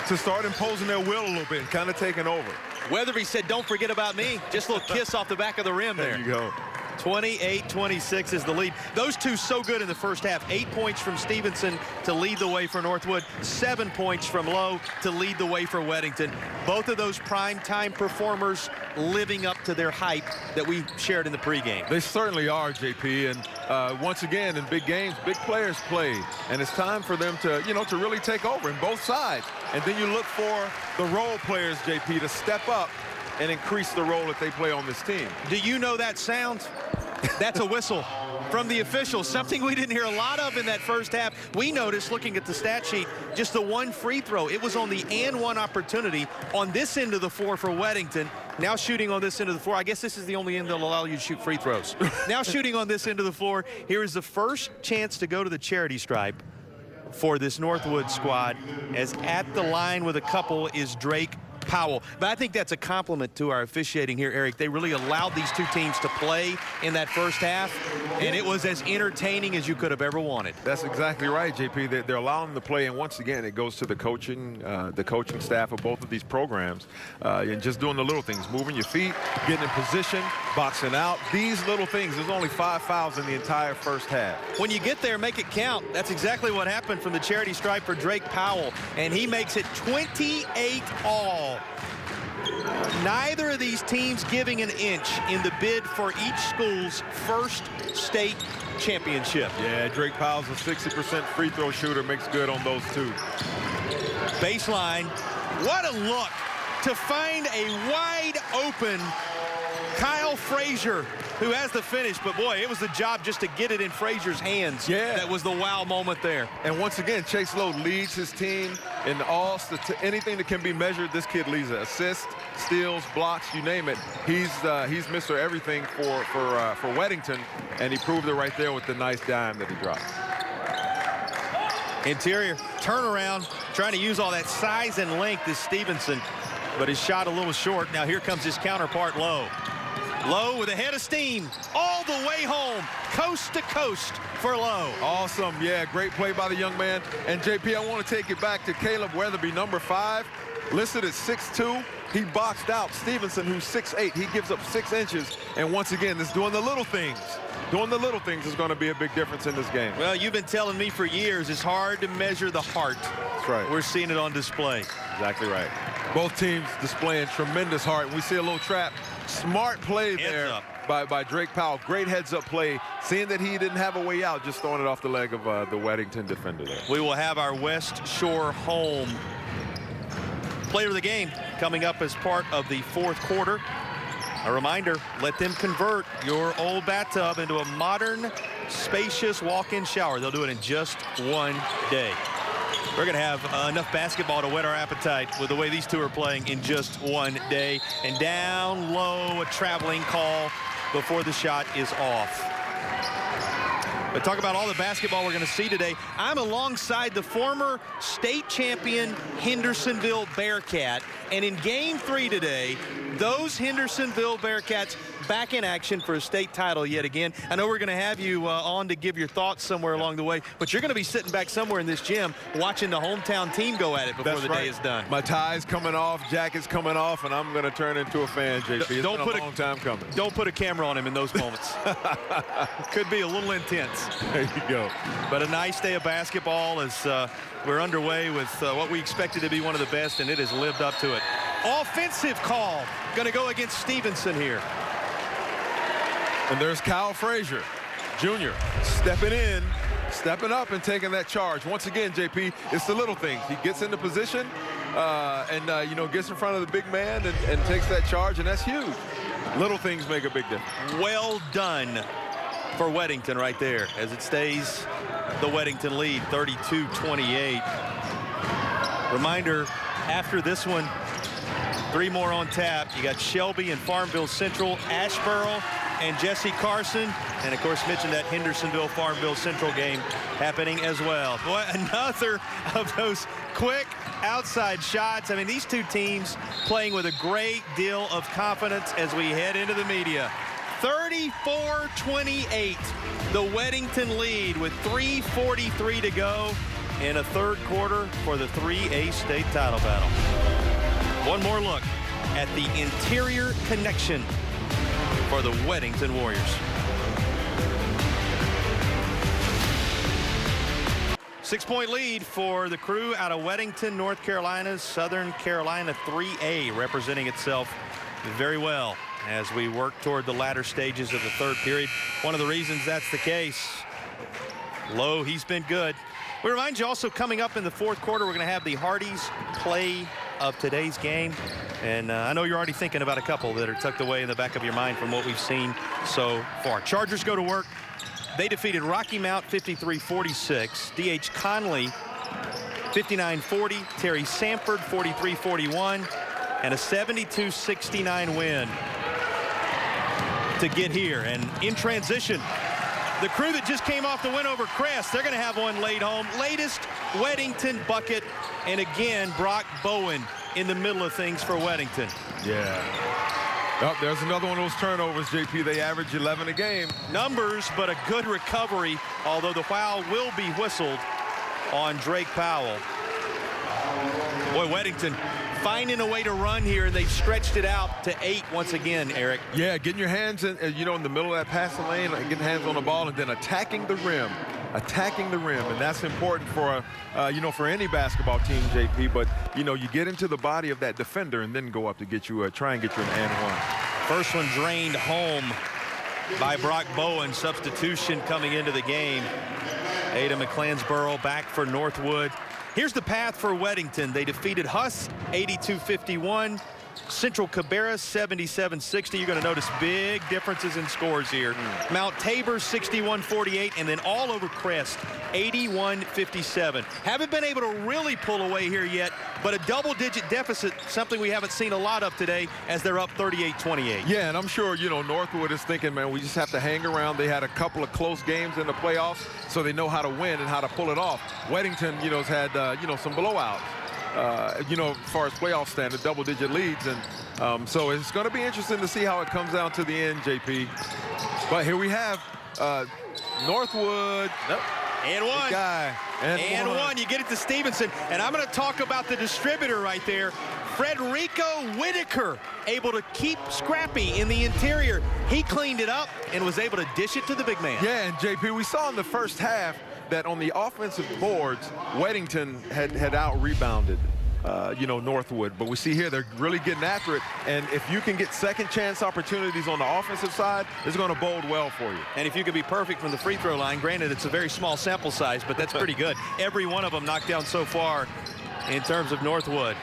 to start imposing their will a little bit and kind of taking over.
Weatherby said, don't forget about me. Just a little kiss off the back of the rim there.
There you go.
28-26 is the lead. Those two so good in the first half. 8 points from Stevenson to lead the way for Northwood. 7 points from Lowe to lead the way for Weddington. Both of those primetime performers living up to their hype that we shared in the pregame.
They certainly are, JP. And once again, in big games, big players play. And it's time for them to, you know, to really take over in both sides. And then you look for the role players, JP, to step up and increase the role that they play on this team.
Do you know that sound? That's a whistle from the officials, something we didn't hear a lot of in that first half. We noticed, looking at the stat sheet, just the one free throw. It was on the and one opportunity on this end of the floor for Weddington. Now shooting on this end of the floor. I guess this is the only end that'll allow you to shoot free throws. Now shooting on this end of the floor. Here is the first chance to go to the charity stripe for this Northwood squad, as at the line with a couple is Drake Powell. But I think that's a compliment to our officiating here, Eric. They really allowed these two teams to play in that first half, and it was as entertaining as you could have ever wanted.
That's exactly right, JP. They're allowing them to play, and once again, it goes to the coaching staff of both of these programs, and just doing the little things, moving your feet, getting in position, boxing out. These little things. There's only 5 fouls in the entire first half.
When you get there, make it count. That's exactly what happened from the charity stripe for Drake Powell, and he makes it 28 all. Neither of these teams giving an inch in the bid for each school's first state championship.
Yeah, Drake Powell's a 60% free throw shooter, makes good on those two.
Baseline, what a look to find a wide open Kyle Frazier, who has the finish, but boy, it was the job just to get it in Frazier's hands.
Yeah.
That was the wow moment there.
And once again, Chase Lowe leads his team in anything that can be measured. This kid leads it. Assists, steals, blocks, you name it. He's Mr. Everything for Weddington, and he proved it right there with the nice dime that he dropped.
Interior turnaround, trying to use all that size and length is Stevenson, but his shot a little short. Now here comes his counterpart, Lowe. Lowe with a head of steam all the way home, coast to coast for Lowe.
Awesome. Yeah, great play by the young man. And JP, I want to take it back to Caleb Weatherby, number 5, listed at 6'2". He boxed out Stevenson, who's 6'8". He gives up 6 inches. And once again, it's doing the little things. Doing the little things is going to be a big difference in this game.
Well, you've been telling me for years it's hard to measure the heart.
That's right.
We're seeing it on display.
Exactly right. Both teams displaying tremendous heart. We see a little trap. Smart play there by Drake Powell. Great heads-up play. Seeing that he didn't have a way out, just throwing it off the leg of the Weddington defender there.
We will have our West Shore home player of the game coming up as part of the 4th quarter. A reminder, let them convert your old bathtub into a modern, spacious walk-in shower. They'll do it in just one day. We're going to have enough basketball to whet our appetite with the way these two are playing in just one day. And down low, a traveling call before the shot is off. But talk about all the basketball we're going to see today. I'm alongside the former state champion Hendersonville Bearcat. And in Game 3 today, those Hendersonville Bearcats back in action for a state title yet again. I know we're going to have you on to give your thoughts somewhere along the way, but you're going to be sitting back somewhere in this gym watching the hometown team go at it before the day is done.
My tie's coming off, jacket's coming off, and I'm going to turn into a fan, JP. It's been a long time coming.
Don't put a camera on him in those moments. Could be a little intense.
There you go.
But a nice day of basketball as we're underway with what we expected to be one of the best, and it has lived up to it. Offensive call going to go against Stevenson here.
And there's Kyle Frazier, Jr., stepping in, stepping up and taking that charge. Once again, JP, it's the little things. He gets into position and, you know, gets in front of the big man and takes that charge, and that's huge. Little things make a big difference.
Well done for Weddington right there as it stays the Weddington lead, 32-28. Reminder, after this one, 3 more on tap. You got Shelby and Farmville Central, Asheboro, and Jesse Carson. And, of course, mentioned that Hendersonville-Farmville Central game happening as well. Boy, another of those quick outside shots. I mean, these two teams playing with a great deal of confidence as we head into the media. 34-28, the Weddington lead with 3:43 to go in a 3rd quarter for the 3A state title battle. One more look at the interior connection for the Weddington Warriors. 6-point lead for the crew out of Weddington, North Carolina's Southern Carolina 3A, representing itself very well as we work toward the latter stages of the 3rd period. One of the reasons that's the case, Lowe, he's been good. We remind you also, coming up in the 4th quarter, we're going to have the Hardee's play of today's game. And I know you're already thinking about a couple that are tucked away in the back of your mind from what we've seen so far. Chargers go to work. They defeated Rocky Mount 53-46. D.H. Conley 59-40. Terry Sanford 43-41. And a 72-69 win to get here. And in transition, The crew that just came off the win over Crest, they're going to have one laid home. Latest Weddington bucket. And again, Brock Bowen in the middle of things for Weddington.
Yeah. Oh, there's another one of those turnovers, JP. They average 11 a game.
Numbers, but a good recovery, although the foul will be whistled on Drake Powell. Boy, Weddington finding a way to run here, and they've stretched it out to 8 once again, Eric.
Yeah, getting your hands in, in the middle of that passing lane, getting hands on the ball, and then attacking the rim. And that's important for for any basketball team, JP. But you get into the body of that defender and then go up to get you try and get you an and one.
First one drained home by Brock Bowen. Substitution coming into the game. Ada McClansboro back for Northwood. Here's the path for Weddington. They defeated Huss 82-51. Central Cabarrus 77-60. You're going to notice big differences in scores here. Mount Tabor 61-48, and then all over Crest 81-57. Haven't been able to really pull away here yet, but a double-digit deficit, something we haven't seen a lot of today as they're up 38-28.
Yeah, and I'm sure Northwood is thinking, man, we just have to hang around. They had a couple of close games in the playoffs, so they know how to win and how to pull it off. Weddington, has had some blowouts. As far as playoff standard, double-digit leads. And so it's going to be interesting to see how it comes down to the end, JP. But here we have Northwood.
And one.
And
one. You get it to Stevenson. And I'm going to talk about the distributor right there. Frederico Whitaker, able to keep Scrappy in the interior. He cleaned it up and was able to dish it to the big man.
Yeah, and JP, we saw in the first half that on the offensive boards, Weddington had out-rebounded, Northwood. But we see here they're really getting after it. And if you can get second chance opportunities on the offensive side, it's going to bode well for you.
And if you can be perfect from the free throw line, granted it's a very small sample size, but that's pretty good. Every one of them knocked down so far in terms of Northwood.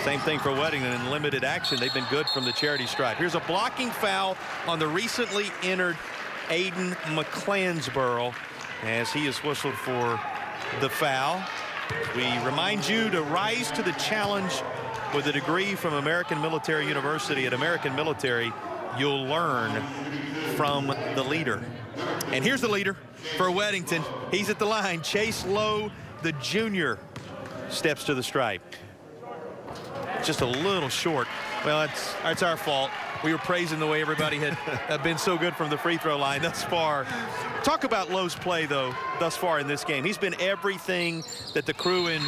Same thing for Weddington in limited action. They've been good from the charity stripe. Here's a blocking foul on the recently entered Aiden McClansboro, as he is whistled for the foul. We remind you to rise to the challenge with a degree from American Military University. At American Military, you'll learn from the leader. And here's the leader for Weddington. He's at the line. Chase Lowe, the junior, steps to the stripe. Just a little short. Well, that's our fault. We were praising the way everybody had been so good from the free throw line thus far. Talk about Lowe's play, though, thus far in this game. He's been everything that the crew in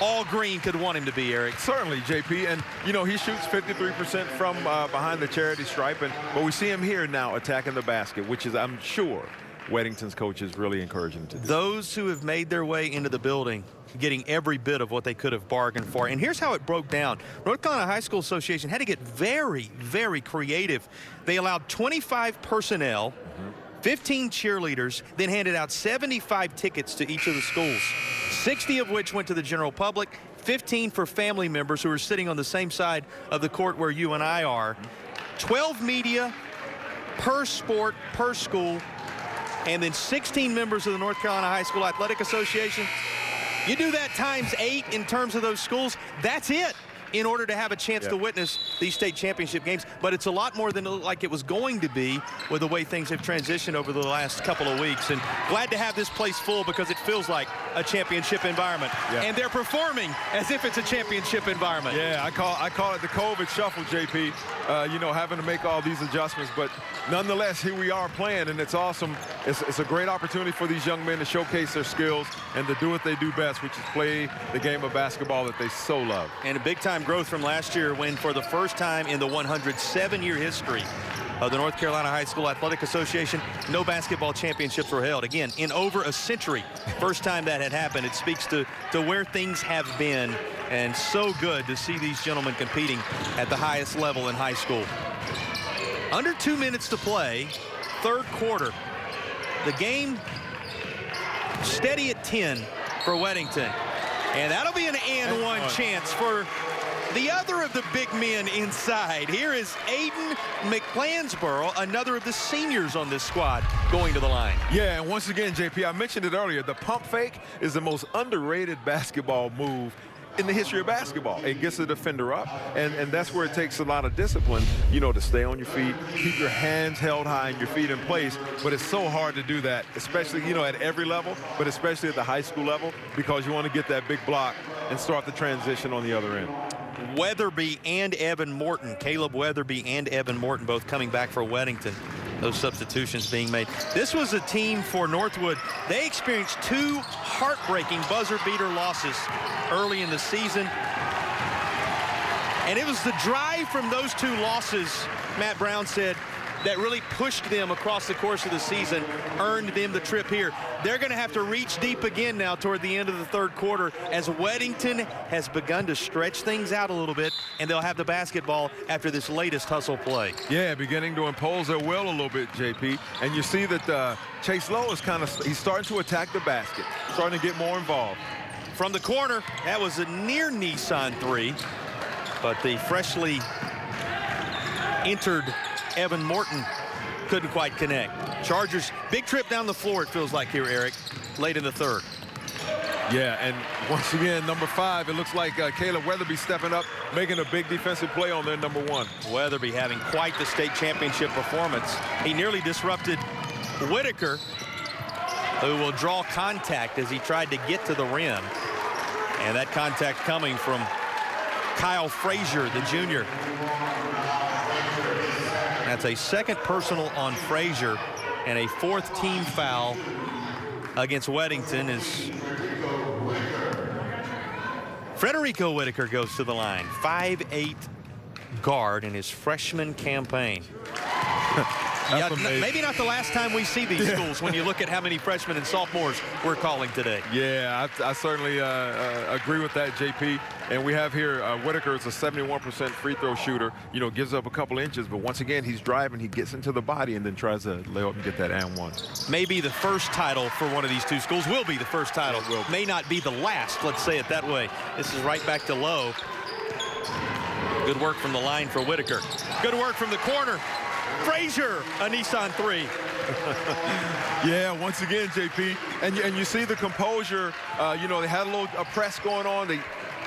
all green could want him to be, Eric.
Certainly, JP. And, he shoots 53% from behind the charity stripe. But we see him here now attacking the basket, which is, I'm sure, Weddington's coach is really encouraging him to do.
Those who have made their way into the building getting every bit of what they could have bargained for. And here's how it broke down. North Carolina High School Association had to get very, very creative. They allowed 25 personnel, 15 cheerleaders, then handed out 75 tickets to each of the schools, 60 of which went to the general public, 15 for family members who are sitting on the same side of the court where you and I are, 12 media per sport, per school, and then 16 members of the North Carolina High School Athletic Association. You do that times 8 in terms of those schools, that's it in order to have a chance to witness these state championship games. But it's a lot more than like it was going to be with the way things have transitioned over the last couple of weeks. And glad to have this place full because it feels like a championship environment. And they're performing as if it's a championship environment.
Yeah, I call it the COVID shuffle, JP. Having to make all these adjustments. But nonetheless, here we are playing, and it's awesome. It's a great opportunity for these young men to showcase their skills and to do what they do best, which is play the game of basketball that they so love.
And a big-time growth from last year when, for the first time in the 107-year history of the North Carolina High School Athletic Association, no basketball championships were held. Again, in over a century, first time that had happened. It speaks to where things have been, and so good to see these gentlemen competing at the highest level in high school. Under 2 minutes to play, third quarter. The game steady at 10 for Weddington. And that'll be an and one chance for the other of the big men inside. Here is Aiden McClansboro, another of the seniors on this squad, going to the line.
Yeah, and once again, JP, I mentioned it earlier, the pump fake is the most underrated basketball move in the history of basketball. It gets the defender up, and that's where it takes a lot of discipline, you know, to stay on your feet, keep your hands held high and your feet in place. But it's so hard to do that, especially, you know, at every level, but especially at the high school level, because you want to get that big block and start the transition on the other end.
Weatherby and Evan Morton, Caleb Weatherby and Evan Morton, both coming back for Weddington. Those substitutions being made. This was a team for Northwood. They experienced 2 heartbreaking buzzer beater losses early in the season. And it was the drive from those 2 losses, Matt Brown said, that really pushed them across the course of the season, earned them the trip here. They're going to have to reach deep again now toward the end of the third quarter as Weddington has begun to stretch things out a little bit, and they'll have the basketball after this latest hustle play.
Yeah, beginning to impose their will a little bit, JP. And you see that Chase Lowe is he's starting to attack the basket, starting to get more involved.
From the corner, that was a near Nissan 3, but the freshly entered Evan Morton couldn't quite connect. Chargers, big trip down the floor, it feels like here, Eric, late in the third.
Yeah, and once again, number 5, it looks like Caleb Weatherby stepping up, making a big defensive play on their number 1.
Weatherby having quite the state championship performance. He nearly disrupted Whitaker, who will draw contact as he tried to get to the rim. And that contact coming from Kyle Frazier, the junior. That's a second personal on Frazier, and a 4th team foul against Weddington as Frederico Whitaker goes to the line. 5'8" guard in his freshman campaign. Yeah, maybe not the last time we see these schools when you look at how many freshmen and sophomores we're calling today.
Yeah, I certainly agree with that, JP. And we have here Whitaker is a 71% free throw shooter. You know, gives up a couple inches, but once again, he's driving, he gets into the body and then tries to lay up and get that and one.
Maybe the first title for one of these 2 schools. Will be the first title. May not be the last, let's say it that way. This is right back to Lowe. Good work from the line for Whitaker. Good work from the corner. Frazier, a Nissan 3.
Yeah, once again, JP, and you see the composure. You know, they had a little press going on. They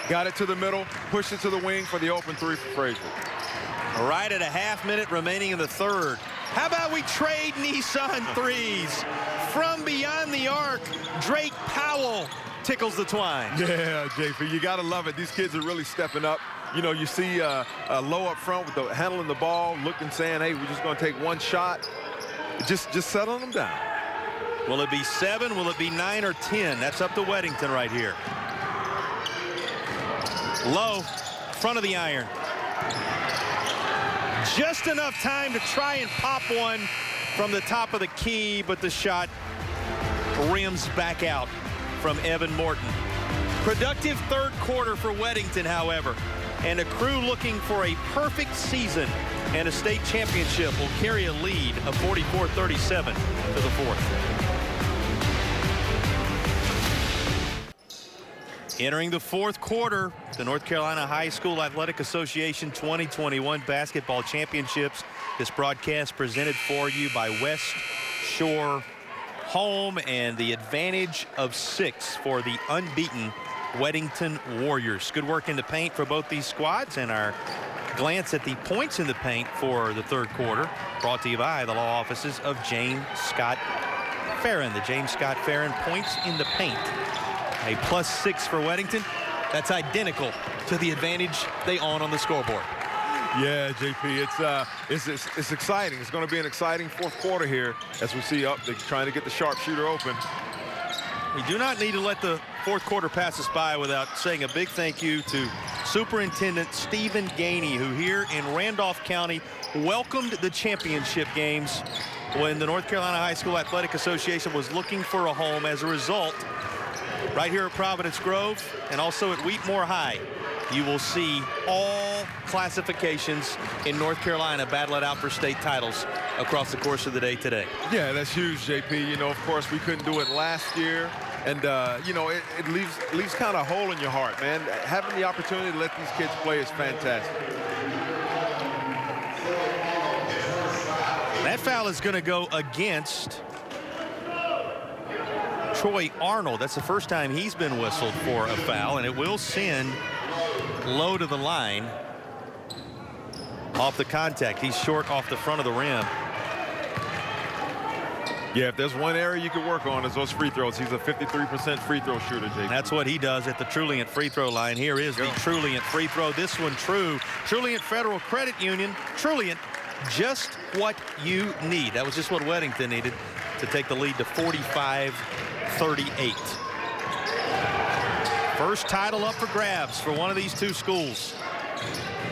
got it to the middle, pushed it to the wing for the open 3 for Frazier.
Right at a half minute remaining in the third. How about we trade Nissan 3s? From beyond the arc, Drake Powell tickles the twine.
Yeah, JP, you got to love it. These kids are really stepping up. You know, you see Lowe up front with the handling the ball, looking, saying, hey, we're just going to take one shot. Just settling them down.
Will it be 7? Will it be 9 or 10? That's up to Weddington right here. Lowe, front of the iron. Just enough time to try and pop one from the top of the key, but the shot rims back out from Evan Morton. Productive third quarter for Weddington, however, and a crew looking for a perfect season and a state championship will carry a lead of 44-37 to the fourth. Entering the fourth quarter, the North Carolina High School Athletic Association 2021 Basketball Championships. This broadcast presented for you by West Shore Home and the advantage of 6 for the unbeaten Weddington Warriors. Good work in the paint for both these squads, and our glance at the points in the paint for the third quarter brought to you by the law offices of James Scott Farron. The James Scott Farron points in the paint. A +6 for Weddington. That's identical to the advantage they own on the scoreboard.
Yeah, JP, it's exciting. It's going to be an exciting fourth quarter here as we see they're trying to get the sharpshooter open.
We do not need to let the fourth quarter pass us by without saying a big thank you to Superintendent Stephen Gainey, who here in Randolph County welcomed the championship games when the North Carolina High School Athletic Association was looking for a home. As a result, right here at Providence Grove and also at Wheatmore High, you will see all classifications in North Carolina battle it out for state titles across the course of the day today.
Yeah, that's huge, JP. You know, of course, we couldn't do it last year. And, you know, it leaves kind of a hole in your heart, man. Having the opportunity to let these kids play is fantastic.
That foul is going to go against Troy Arnold. That's the first time he's been whistled for a foul, and it will send Lowe to the line off the contact. He's short off the front of the rim.
Yeah, if there's one area you could work on is those free throws. He's a 53% free throw shooter, Jake.
That's what he does at the Trulient free throw line. Here is the Trulient free throw. This one true. Trulient Federal Credit Union. Trulient, just what you need. That was just what Weddington needed to take the lead to 45-38. First title up for grabs for one of these two schools,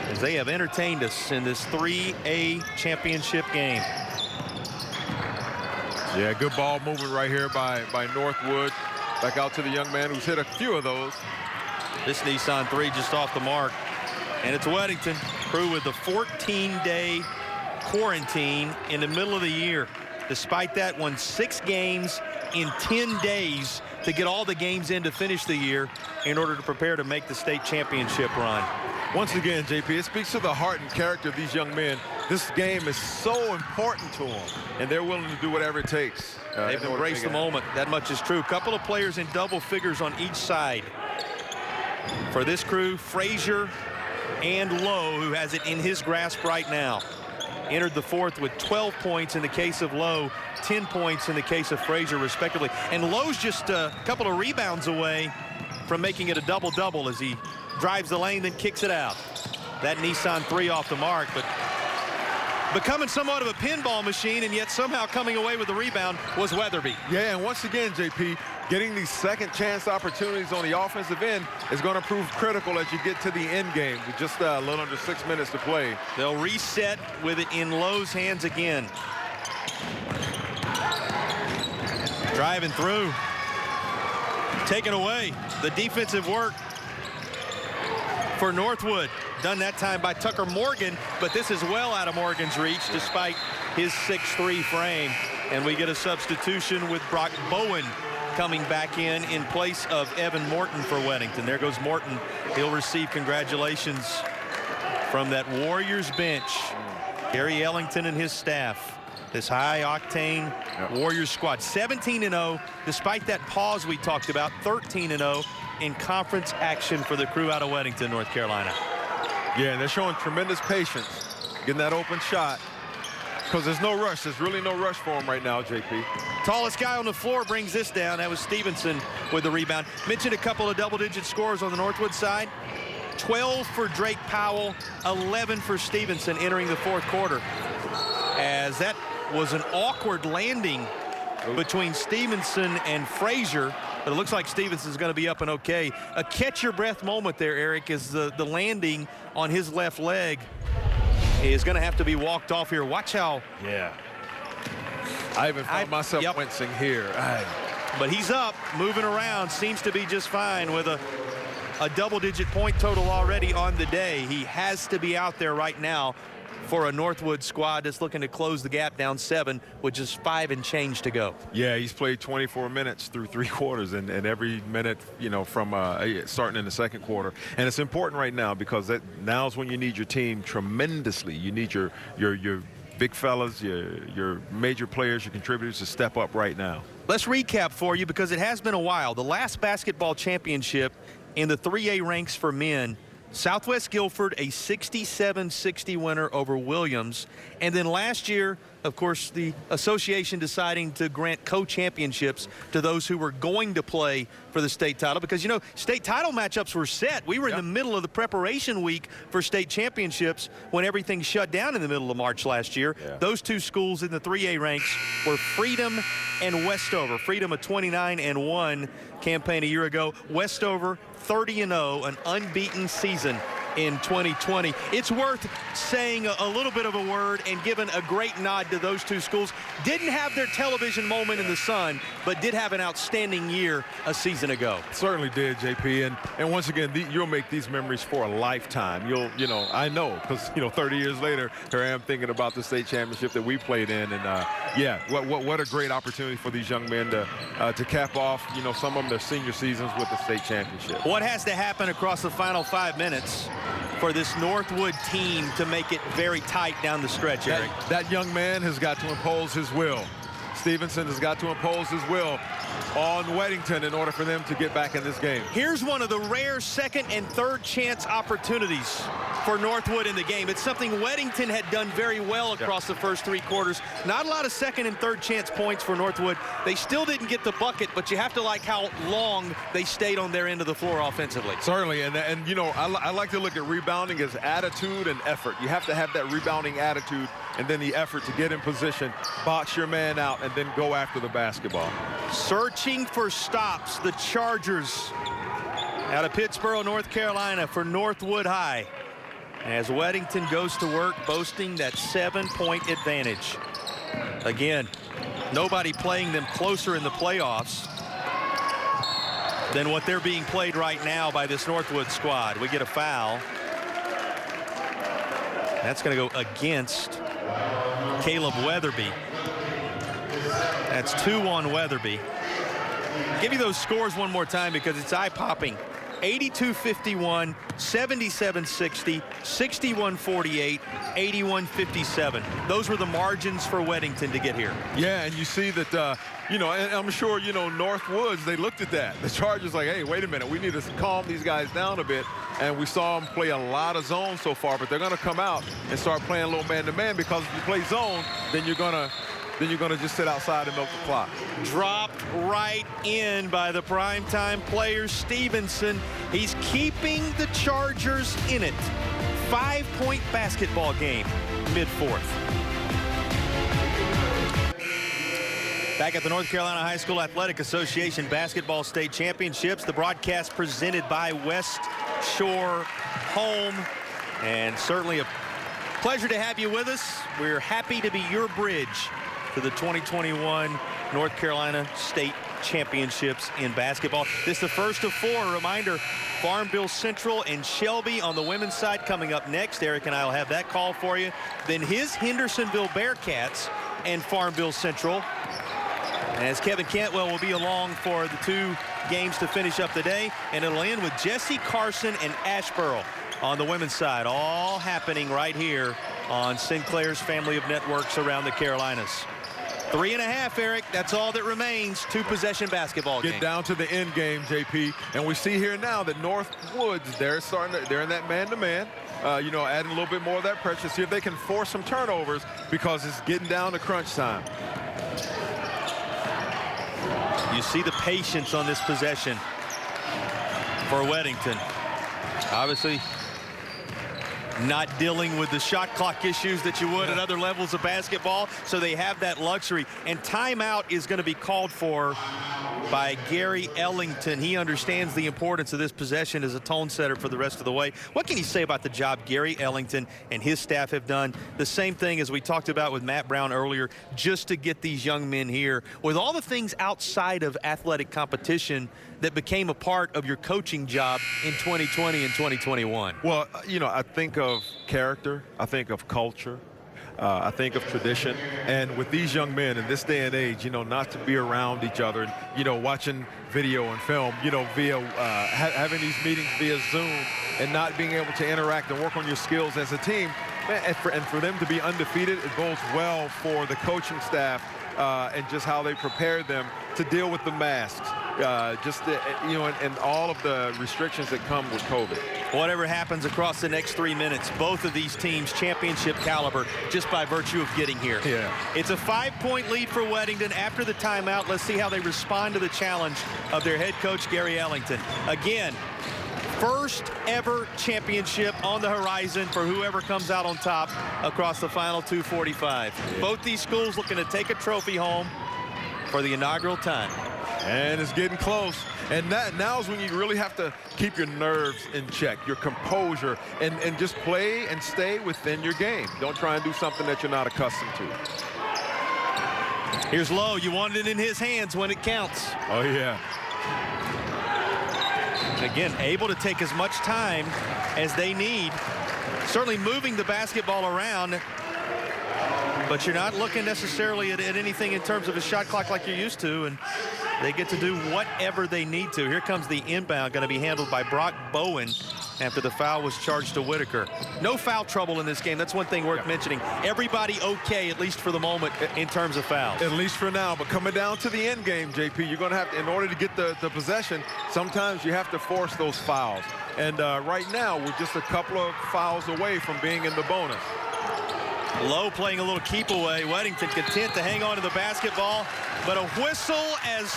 as they have entertained us in this 3A championship game.
Yeah, good ball movement right here by Northwood. Back out to the young man who's hit a few of those.
This Nissan 3 just off the mark. And it's Weddington, crew with the 14-day quarantine in the middle of the year. Despite that, won 6 games in 10 days to get all the games in to finish the year in order to prepare to make the state championship run.
Once again, JP, it speaks to the heart and character of these young men. This game is so important to them, and they're willing to do whatever it takes.
They've embraced the moment. That much is true. Couple of players in double figures on each side. For this crew, Frazier and Lowe, who has it in his grasp right now. Entered the fourth with 12 points in the case of Lowe, 10 points in the case of Frazier, respectively. And Lowe's just a couple of rebounds away from making it a double-double as he drives the lane, then kicks it out. That Nissan 3 off the mark, but becoming somewhat of a pinball machine, and yet somehow coming away with the rebound was Weatherby.
Yeah, and once again, JP, getting these second chance opportunities on the offensive end is going to prove critical as you get to the end game with just a little under 6 minutes to play.
They'll reset with it in Lowe's hands again. Driving through. Taken away. The defensive work for Northwood. Done that time by Tucker Morgan, but this is well out of Morgan's reach despite his 6'3" frame. And we get a substitution with Brock Bowen coming back in place of Evan Morton for Weddington. There goes Morton. He'll receive congratulations from that Warriors bench. Gary Ellington and his staff. This high-octane Warriors squad. 17-0, despite that pause we talked about. 13-0 in conference action for the crew out of Weddington, North Carolina.
Yeah, and they're showing tremendous patience, getting that open shot, because there's no rush. There's really no rush for him right now, JP.
Tallest guy on the floor brings this down. That was Stevenson with the rebound. Mentioned a couple of double-digit scores on the Northwood side. 12 for Drake Powell, 11 for Stevenson entering the fourth quarter. As that was an awkward landing between Stevenson and Frazier, but it looks like Stevenson's going to be up and okay. A catch-your-breath moment there, Eric, is the landing on his left leg is going to have to be walked off here. Watch how.
Yeah. I even found myself wincing here.
But he's up, moving around, seems to be just fine with a double-digit point total already on the day. He has to be out there right now for a Northwood squad that's looking to close the gap down 7, which is 5 and change to go.
Yeah, he's played 24 minutes through 3 quarters, and every minute, you know, from starting in the second quarter. And it's important right now because now's when you need your team tremendously. You need your big fellas, your major players, your contributors to step up right now.
Let's recap for you because it has been a while. The last basketball championship in the 3A ranks for men, Southwest Guilford, a 67-60 winner over Williams. And then last year, of course, the association deciding to grant co-championships to those who were going to play for the state title. Because, you know, state title matchups were set. We were in the middle of the preparation week for state championships when everything shut down in the middle of March last year. Yeah. Those two schools in the 3A ranks were Freedom and Westover. Freedom, a 29-1 campaign a year ago. Westover, 30-0, an unbeaten season in 2020. It's worth saying a little bit of a word and giving a great nod to those two schools. Didn't have their television moment in the sun, but did have an outstanding year a season ago.
Certainly did, JP. And once again, you'll make these memories for a lifetime. You know, I know, because 30 years later, here I am thinking about the state championship that we played in, and yeah, what a great opportunity for these young men to cap off, some of them their senior seasons with the state championship.
What has to happen across the final 5 minutes for this Northwood team to make it very tight down the stretch, Eric?
That young man has got to impose his will. Stevenson has got to impose his will on Weddington in order for them to get back in this game.
Here's one of the rare second and third chance opportunities for Northwood in the game. It's something Weddington had done very well across the first 3 quarters. Not a lot of second and third chance points for Northwood. They still didn't get the bucket, but you have to like how long they stayed on their end of the floor offensively.
Certainly, and you know, I like to look at rebounding as attitude and effort. You have to have that rebounding attitude and then the effort to get in position, box your man out, and then go after the basketball.
Searching for stops, the Chargers out of Pittsboro, North Carolina for Northwood High, as Weddington goes to work, boasting that 7-point advantage. Again, nobody playing them closer in the playoffs than what they're being played right now by this Northwood squad. We get a foul. That's going to go against Caleb Weatherby. That's 2 on Weatherby. Give me those scores one more time because it's eye-popping. 82-51, 77-60, 61-48, 81-57. Those were the margins for Weddington to get here.
Yeah, and you see that, you know, and I'm sure, you know, Northwoods, they looked at that. The Chargers like, hey, wait a minute, we need to calm these guys down a bit. And we saw them play a lot of zone so far, but they're going to come out and start playing a little man-to-man, because if you play zone, then you're going to just sit outside and milk the clock.
Dropped right in by the primetime player, Stevenson. He's keeping the Chargers in it. 5-point basketball game, mid-4th. Back at the North Carolina High School Athletic Association Basketball State Championships, the broadcast presented by West Shore Home, and certainly a pleasure to have you with us. We're happy to be your bridge to the 2021 North Carolina State Championships in basketball. This is the first of 4. Reminder, Farmville Central and Shelby on the women's side coming up next. Eric and I will have that call for you. Then his Hendersonville Bearcats and Farmville Central, as Kevin Cantwell will be along for the 2 games to finish up the day. And it'll end with Jesse Carson and Asheboro on the women's side, all happening right here on Sinclair's family of networks around the Carolinas. 3.5, Eric. That's all that remains. 2-possession basketball game.
Get down to the end game, JP. And we see here now that Northwoods, they're in that man-to-man. You know, adding a little bit more of that pressure. See if they can force some turnovers, because it's getting down to crunch time.
You see the patience on this possession for Weddington. Obviously, not dealing with the shot clock issues that you would at other levels of basketball, so they have that luxury. And timeout is going to be called for by Gary Ellington. He understands the importance of this possession as a tone setter for the rest of the way. What can you say about the job Gary Ellington and his staff have done? The same thing as we talked about with Matt Brown earlier, just to get these young men here with all the things outside of athletic competition that became a part of your coaching job in 2020 and 2021.
Well, you know, I think of character, I think of culture, I think of tradition. And with these young men in this day and age, you know, not to be around each other, and, you know, watching video and film, you know, via having these meetings via Zoom, and not being able to interact and work on your skills as a team, and for them to be undefeated, it bodes well for the coaching staff and just how they prepare them to deal with the masks, you know, and all of the restrictions that come with COVID.
Whatever happens across the next 3 minutes, both of these teams championship caliber just by virtue of getting here.
Yeah.
It's a 5-point lead for Weddington after the timeout. Let's see how they respond to the challenge of their head coach, Gary Ellington. Again, first ever championship on the horizon for whoever comes out on top across the final 245. Both these schools looking to take a trophy home for the inaugural time.
And it's getting close. And now is when you really have to keep your nerves in check, your composure, and just play and stay within your game. Don't try and do something that you're not accustomed to.
Here's Lowe. You want it in his hands when it counts.
Oh, yeah.
Again, able to take as much time as they need. Certainly moving the basketball around, but you're not looking necessarily at anything in terms of a shot clock like you're used to, and they get to do whatever they need to. Here comes the inbound, going to be handled by Brock Bowen. after the foul was charged to Whitaker. No foul trouble in this game. That's one thing worth mentioning. Everybody okay, at least for the moment, in terms of fouls.
At least for now. But coming down to the end game, JP, you're going to have to, in order to get the possession, sometimes you have to force those fouls. And right now, we're just a couple of fouls away from being in the bonus.
Lowe playing a little keep away. Weddington content to hang on to the basketball, but a whistle as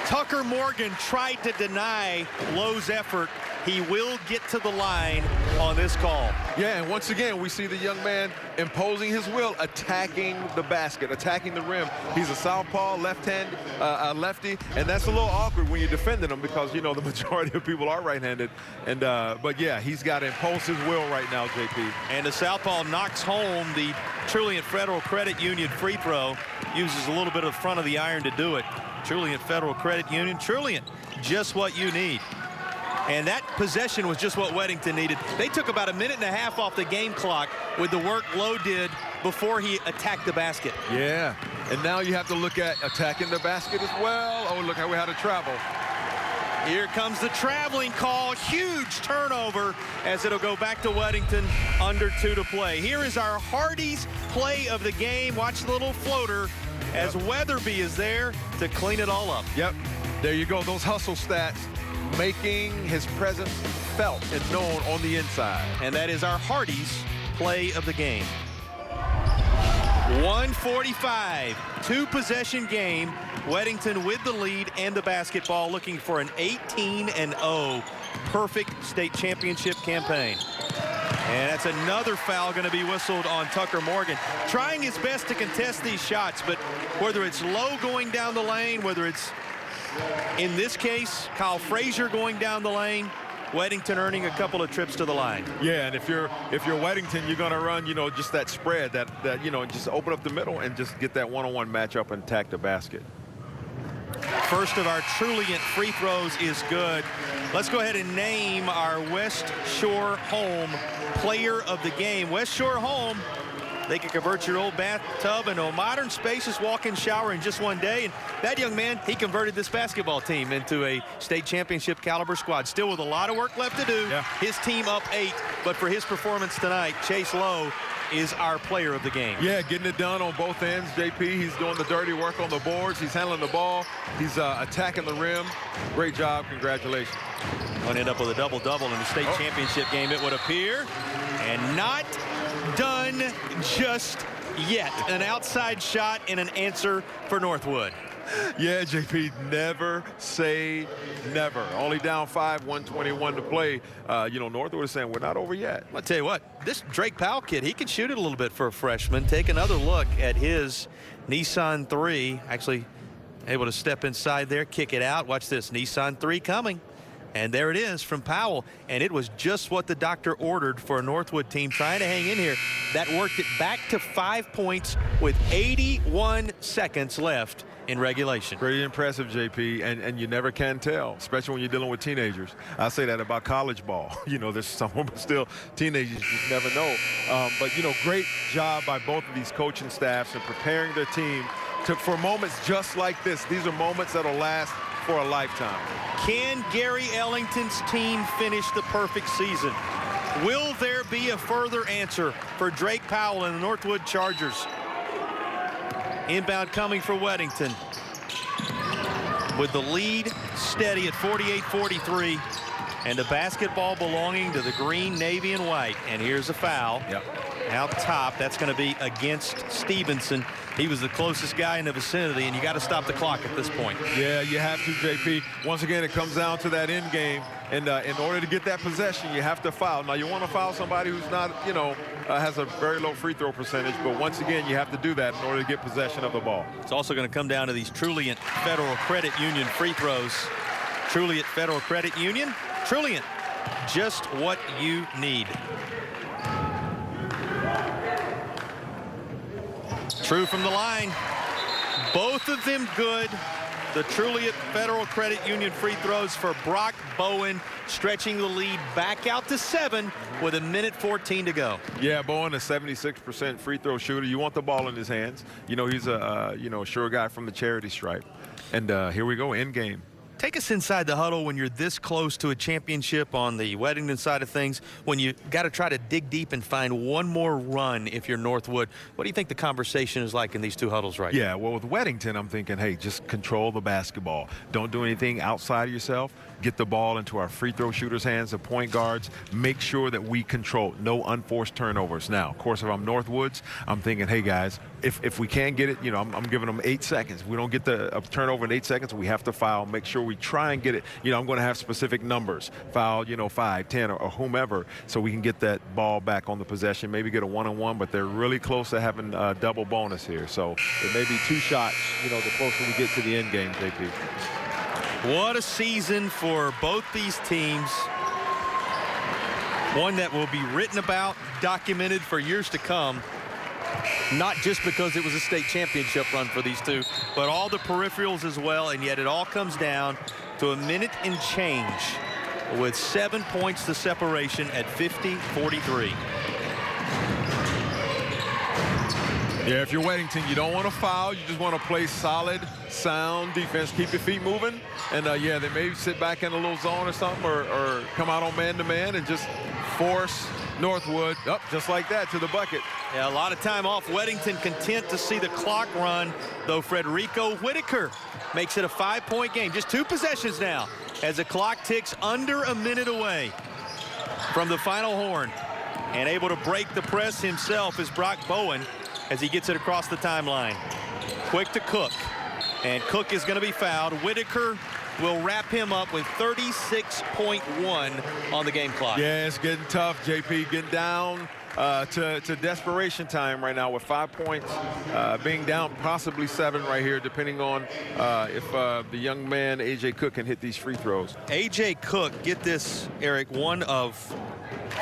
Tucker Morgan tried to deny Lowe's effort. He will get to the line on this call.
Yeah, and once again, we see the young man imposing his will, attacking the basket, attacking the rim. He's a southpaw, lefty, and that's a little awkward when you're defending him because, you know, the majority of people are right-handed. And but, yeah, he's got to impose his will right now, JP.
And the southpaw knocks home the Trilliant Federal Credit Union free throw. Uses a little bit of the front of the iron to do it. Trilliant Federal Credit Union. Trilliant, just what you need. And that possession was just what Weddington needed. They took about a minute and a half off the game clock with the work Lowe did before he attacked the basket.
Yeah, and now you have to look at attacking the basket as well. Oh, look how we had to travel.
Here comes the traveling call. Huge turnover as it'll go back to Weddington. Under 2 to play. Here is our Hardy's play of the game. Watch the little floater as Weatherby is there to clean it all up.
Yep, there you go. Those hustle stats, making his presence felt and known on the inside.
And that is our Hardy's play of the game. 1:45, 2-possession game. Weddington with the lead and the basketball, looking for an 18-0 perfect state championship campaign. And that's another foul going to be whistled on Tucker Morgan. Trying his best to contest these shots, but whether it's Lowe going down the lane, whether it's, in this case, Kyle Frazier going down the lane, Weddington earning a couple of trips to the line.
Yeah, and if you're Weddington, you're going to run, you know, just that spread, that you know, just open up the middle and just get that one-on-one matchup and attack the basket.
First of our Trilliant free throws is good. Let's go ahead and name our West Shore Home player of the game. West Shore Home, they can convert your old bathtub into a modern spacious walk-in shower in just one day. And that young man, he converted this basketball team into a state championship caliber squad. Still with a lot of work left to do. Yeah. His team up 8, but for his performance tonight, Chase Lowe is our player of the game.
Yeah, getting it done on both ends, JP. He's doing the dirty work on the boards. He's handling the ball. He's attacking the rim. Great job. Congratulations.
Going to end up with a double-double in the state championship game, it would appear. And not done just yet. An outside shot and an answer for Northwood.
Yeah, JP, never say never. Only down 5, 1:21 to play. You know, Northwood is saying we're not over yet.
I'll tell you what, this Drake Powell kid, he can shoot it a little bit for a freshman. Take another look at his Nissan 3. Actually able to step inside there, kick it out. Watch this, Nissan 3 coming. And there it is from Powell. And it was just what the doctor ordered for a Northwood team trying to hang in here. That worked it back to 5 points with 81 seconds left in regulation.
Pretty impressive, JP, and you never can tell, especially when you're dealing with teenagers. I say that about college ball. You know, there's some of them still teenagers, you just never know. But, you know, great job by both of these coaching staffs in preparing their team for moments just like this. These are moments that'll last for a lifetime.
Can Gary Ellington's team finish the perfect season? Will there be a further answer for Drake Powell and the Northwood Chargers? Inbound coming for Weddington. With the lead steady at 48-43. And the basketball belonging to the green, navy, and white. And here's a foul.
Yep.
Out top, that's going to be against Stevenson. He was the closest guy in the vicinity, and you got to stop the clock at this point.
Yeah, you have to, JP. Once again, it comes down to that end game. And in order to get that possession, you have to foul. Now, you want to foul somebody who's not, you know, has a very low free throw percentage. But once again, you have to do that in order to get possession of the ball.
It's also going to come down to these Trilliant Federal Credit Union free throws. Trilliant Federal Credit Union. Trilliant, just what you need. True from the line. Both of them good. The Trilliant Federal Credit Union free throws for Brock Bowen, stretching the lead back out to 7 with 1:14 to go.
Yeah, Bowen, a 76% free throw shooter. You want the ball in his hands. You know, he's a sure guy from the charity stripe. And here we go, end game.
Take us inside the huddle when you're this close to a championship on the Weddington side of things, when you got to try to dig deep and find one more run if you're Northwood. What do you think the conversation is like in these two huddles right now?
Yeah, well, with Weddington, I'm thinking, hey, just control the basketball. Don't do anything outside of yourself. Get the ball into our free throw shooters' hands, the point guards. Make sure that we control. No unforced turnovers. Now, of course, if I'm Northwoods, I'm thinking, hey, guys, if we can't get it, you know, I'm giving them 8 seconds. If we don't get the turnover in 8 seconds, we have to foul. Make sure we try and get it. You know, I'm going to have specific numbers. Foul, you know, 5, 10, or whomever, so we can get that ball back on the possession. Maybe get a one-on-one, but they're really close to having a double bonus here. So it may be 2 shots, you know, the closer we get to the end game, JP.
What a season for both these teams. One that will be written about, documented for years to come. Not just because it was a state championship run for these two, but all the peripherals as well. And yet it all comes down to a minute and change with 7 points to separation at 50-43.
Yeah, if you're Weddington, you don't want to foul. You just want to play solid, sound defense. Keep your feet moving. And, yeah, they may sit back in a little zone or something, or come out on man-to-man and just force Northwood up just like that to the bucket.
Yeah, a lot of time off. Weddington content to see the clock run, though Frederico Whitaker makes it a 5-point game. Just 2 possessions now as the clock ticks under a minute away from the final horn. And able to break the press himself is Brock Bowen as he gets it across the timeline. Quick to Cook. And Cook is going to be fouled. Whitaker will wrap him up with 36.1 on the game clock.
Yeah, it's getting tough, JP. Getting down to desperation time right now with 5 points, being down possibly 7 right here, depending on if the young man, A.J. Cook, can hit these free throws.
A.J. Cook, get this, Eric, one of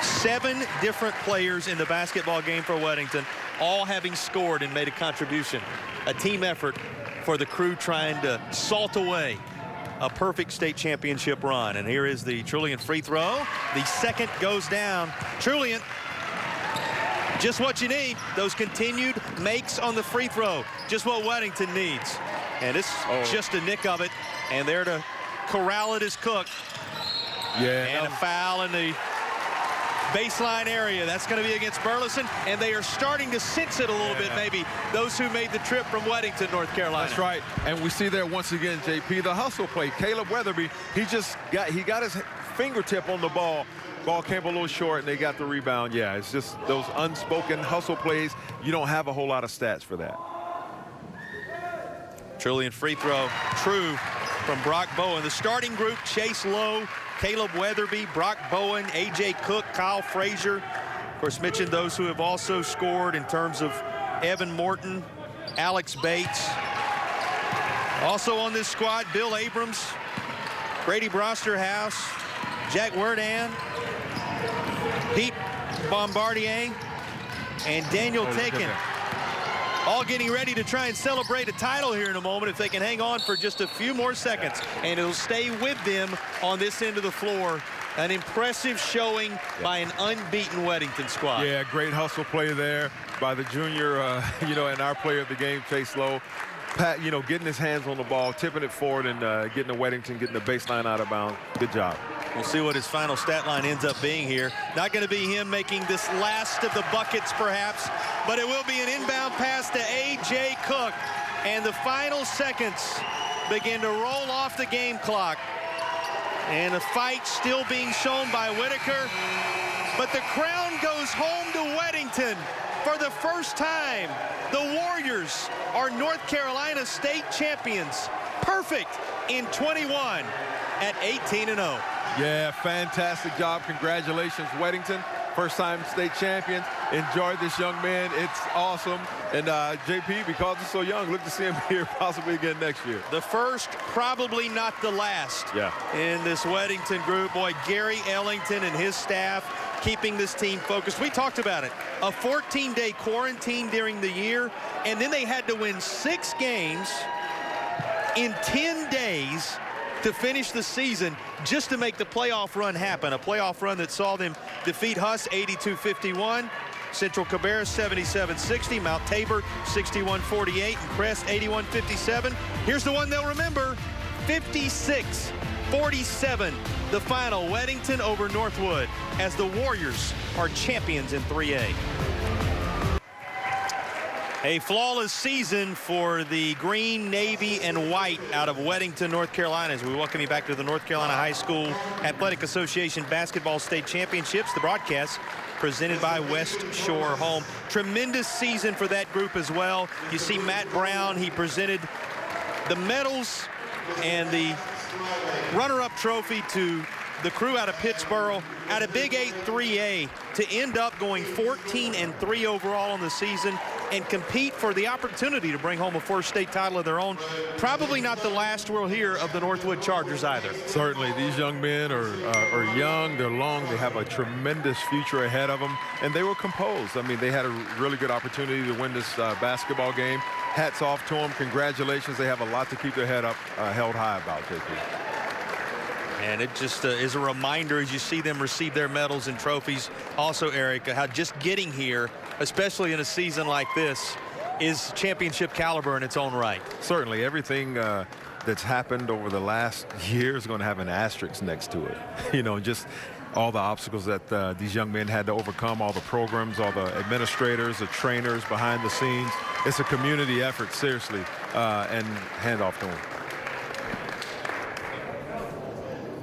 7 different players in the basketball game for Weddington, all having scored and made a contribution. A team effort for the crew trying to salt away a perfect state championship run. And here is the Trillian free throw. The second goes down. Trillian, just what you need. Those continued makes on the free throw. Just what Weddington needs. And it's just a nick of it. And there to corral it is Cook.
Yeah.
And a foul in the baseline area. That's going to be against Burleson, and they are starting to sense it a little bit, maybe, those who made the trip from Weddington, North Carolina.
That's right. And we see there once again, JP, the hustle play. Caleb Weatherby, he got his fingertip on the ball. Ball came a little short, and they got the rebound. Yeah, it's just those unspoken hustle plays. You don't have a whole lot of stats for that.
Trillian free throw, true from Brock Bowen. The starting group, Chase Lowe, Caleb Weatherby, Brock Bowen, A.J. Cook, Kyle Frazier. Of course, mentioned those who have also scored in terms of Evan Morton, Alex Bates. Also on this squad, Bill Abrams, Grady Brosterhouse, Jack Werdan, Pete Bombardier, and Daniel Taken. All getting ready to try and celebrate a title here in a moment if they can hang on for just a few more seconds. And it'll stay with them on this end of the floor. An impressive showing by an unbeaten Weddington squad.
Yeah, great hustle play there by the junior, you know, and our player of the game, Chase Lowe. Pat, you know, getting his hands on the ball, tipping it forward, and getting the Weddington, getting the baseline out of bounds. Good job.
We'll see what his final stat line ends up being here. Not going to be him making this last of the buckets, perhaps, but it will be an inbound pass to A.J. Cook. And the final seconds begin to roll off the game clock. And the fight still being shown by Whitaker. But the crown goes home to Weddington. For the first time, the Warriors are North Carolina state champions. Perfect in 21 at 18-0.
Yeah, fantastic job. Congratulations, Weddington. First-time state champions. Enjoy this young man. It's awesome. And JP, because he's so young, look to see him here possibly again next year.
The first, probably not the last.
Yeah. In
this Weddington group. Boy, Gary Ellington and his staff keeping this team focused. We talked about it. A 14-day quarantine during the year, and then they had to win 6 games in 10 days to finish the season just to make the playoff run happen. A playoff run that saw them defeat Huss 82-51, Central Cabarrus 77-60, Mount Tabor 61-48, and Crest 81-57. Here's the one they'll remember. 56-47, the final. Weddington over Northwood as the Warriors are champions in 3A. A flawless season for the green, navy, and white out of Weddington, North Carolina, as we welcome you back to the North Carolina High School Athletic Association Basketball State Championships. The broadcast presented by West Shore Home. Tremendous season for that group as well. You see Matt Brown, he presented the medals and the runner-up trophy to the crew out of Pittsboro, out of Big 8 3A, to end up going 14-3 overall in the season and compete for the opportunity to bring home a first state title of their own. Probably not the last we'll hear of the Northwood Chargers either.
Certainly, these young men are young, they're long, they have a tremendous future ahead of them, and they were composed. I mean, they had a really good opportunity to win this basketball game. Hats off to them. Congratulations. They have a lot to keep their head up held high about, JP.
And it just is a reminder as you see them receive their medals and trophies. Also, Eric, how just getting here, especially in a season like this, is championship caliber in its own right.
Certainly, everything that's happened over the last year is going to have an asterisk next to it. You know, just all the obstacles that these young men had to overcome, all the programs, all the administrators, the trainers behind the scenes. It's a community effort, seriously, and hand off to them.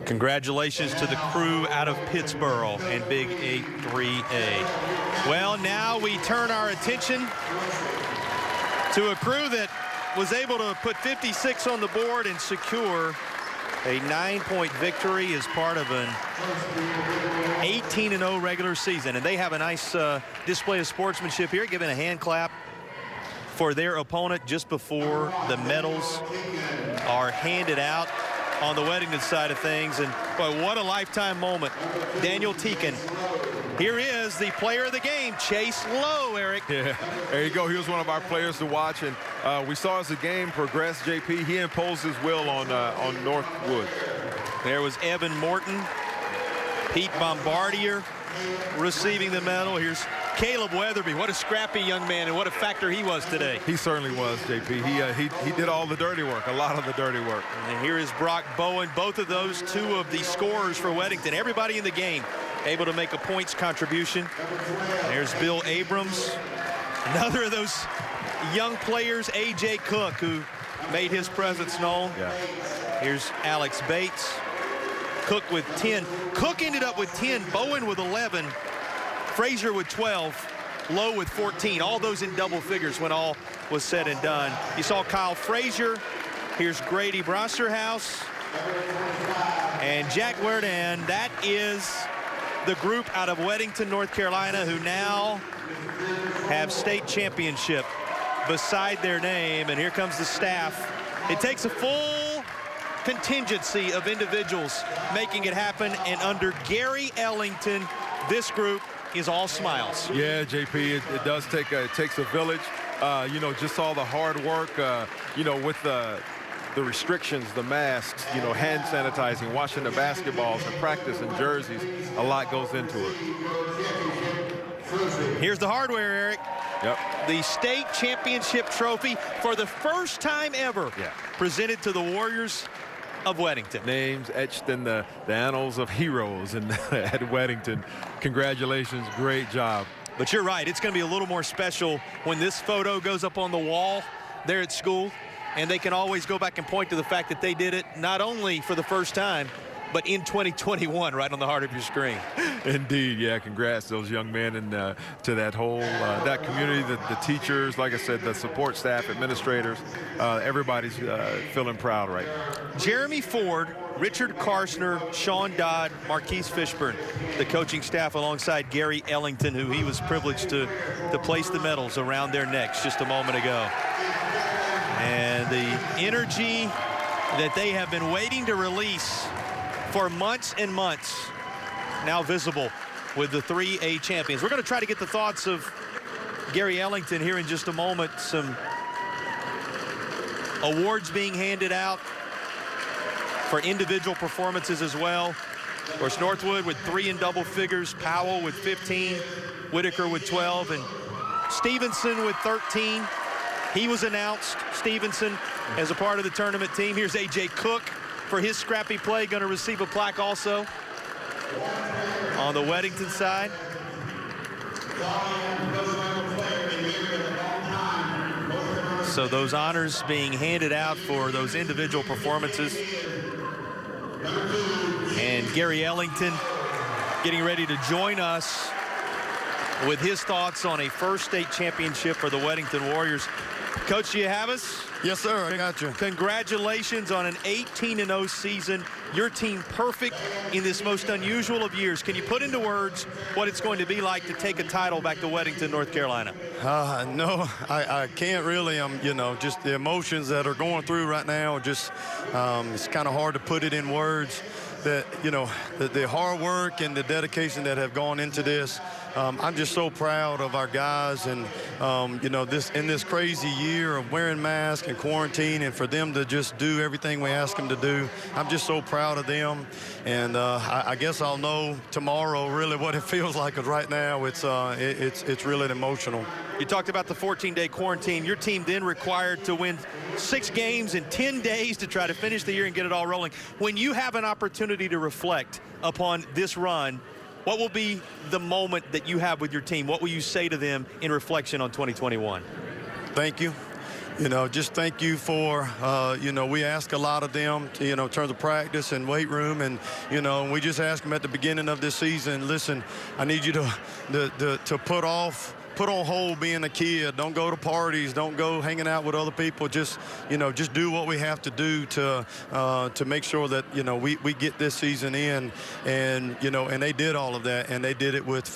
Congratulations to the crew out of Pittsboro and Big 8 3A. Well, now we turn our attention to a crew that was able to put 56 on the board and secure a 9-point victory as part of an 18-0 regular season. And they have a nice display of sportsmanship here, giving a hand clap for their opponent just before the medals are handed out on the Weddington side of things. And boy, what a lifetime moment. Daniel Teakin. Here is the player of the game, Chase Lowe, Eric.
Yeah, there you go. He was one of our players to watch, and we saw as the game progressed, JP, he imposed his will on Northwood.
There was Evan Morton, Pete Bombardier receiving the medal. Here's Caleb Weatherby. What a scrappy young man, and what a factor he was today.
He certainly was, JP. He did all the dirty work, a lot of the dirty work.
And here is Brock Bowen. Both of those, two of the scorers for Weddington. Everybody in the game able to make a points contribution. There's Bill Abrams, another of those young players, A.J. Cook, who made his presence known.
Yeah.
Here's Alex Bates. Cook with 10. Cook ended up with 10, Bowen with 11, Frazier with 12, Lowe with 14. All those in double figures when all was said and done. You saw Kyle Frazier. Here's Grady Brosserhouse and Jack Werdan. That is the group out of Weddington, North Carolina, who now have state championship beside their name. And here comes the staff. It takes a full contingency of individuals making it happen, and under Gary Ellington, this group is all smiles.
Yeah, JP, it does take it takes a village. You know, just all the hard work, you know, with the restrictions, the masks, you know, hand sanitizing, washing the basketballs, and practice and jerseys. A lot goes into it.
Here's the hardware, Eric.
Yep.
The state championship trophy for the first time ever presented to the Warriors of Weddington.
Names etched in the annals of heroes and at Weddington. Congratulations, great job.
But you're right, it's going to be a little more special when this photo goes up on the wall there at school, and they can always go back and point to the fact that they did it not only for the first time, but in 2021, right on the heart of your screen.
Indeed, yeah, congrats to those young men and to that whole, that community, the teachers, like I said, the support staff, administrators, everybody's feeling proud, right?
Jeremy Ford, Richard Karsner, Sean Dodd, Marquise Fishburne, the coaching staff alongside Gary Ellington, who he was privileged to place the medals around their necks just a moment ago. And the energy that they have been waiting to release for months and months, now visible with the 3A champions. We're going to try to get the thoughts of Gary Ellington here in just a moment. Some awards being handed out for individual performances as well. Of course, Northwood with 3 in double figures, Powell with 15, Whitaker with 12, and Stevenson with 13. He was announced, Stevenson, as a part of the tournament team. Here's A.J. Cook for his scrappy play, going to receive a plaque also on the Weddington side. So those honors being handed out for those individual performances. And Gary Ellington getting ready to join us with his thoughts on a first state championship for the Weddington Warriors. Coach, do you have us?
Yes, sir. I got you.
Congratulations on an 18-0 season. Your team perfect in this most unusual of years. Can you put into words what it's going to be like to take a title back to Weddington, North Carolina?
No, I can't really. You know, just the emotions that are going through right now. Just it's kind of hard to put it in words. That, you know, the hard work and the dedication that have gone into this. I'm just so proud of our guys, and you know, in this crazy year of wearing masks and quarantine, and for them to just do everything we ask them to do. I'm just so proud of them, and I guess I'll know tomorrow really what it feels like. Because right now it's really emotional.
You talked about the 14-day quarantine. Your team then required to win 6 games in 10 days to try to finish the year and get it all rolling. When you have an opportunity to reflect upon this run, what will be the moment that you have with your team? What will you say to them in reflection on 2021?
Thank you. You know, just thank you for, you know, we ask a lot of them, to, you know, in terms of practice and weight room. And, you know, we just asked them at the beginning of this season, listen, I need you to put on hold being a kid. Don't go to parties. Don't go hanging out with other people. Just, you know, just do what we have to do to make sure that, you know, we get this season in. And, you know, and they did all of that. And they did it with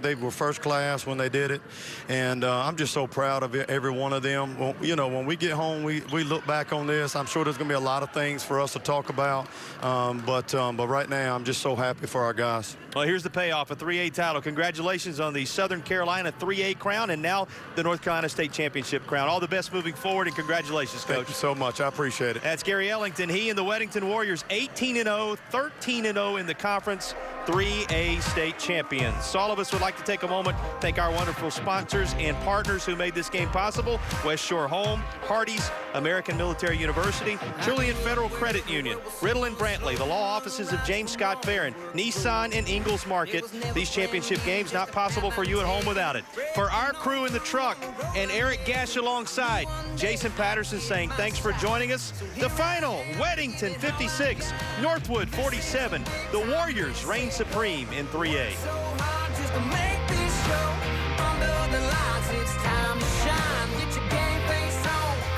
they were first class when they did it. And I'm just so proud of every one of them. Well, you know, when we get home, we look back on this. I'm sure there's going to be a lot of things for us to talk about. But right now, I'm just so happy for our guys.
Well, here's the payoff, a 3A title. Congratulations on the Southern Carolina 3A crown, and now the North Carolina State Championship crown. All the best moving forward, and congratulations, Coach.
Thank you so much. I appreciate it.
That's Gary Ellington. He and the Weddington Warriors 18-0, 13-0 in the conference, 3A state champions. So all of us would like to take a moment, thank our wonderful sponsors and partners who made this game possible. West Shore Home, Hardee's, American Military University, Trillium Federal Credit Union, Riddle and Brantley, the law offices of James Scott Farron, Nissan and Ingalls Market. These championship games not possible for you at home without it. For our crew in the truck and Eric Gash alongside, Jason Patterson saying thanks for joining us. The final, Weddington 56, Northwood 47. The Warriors reign supreme in 3A.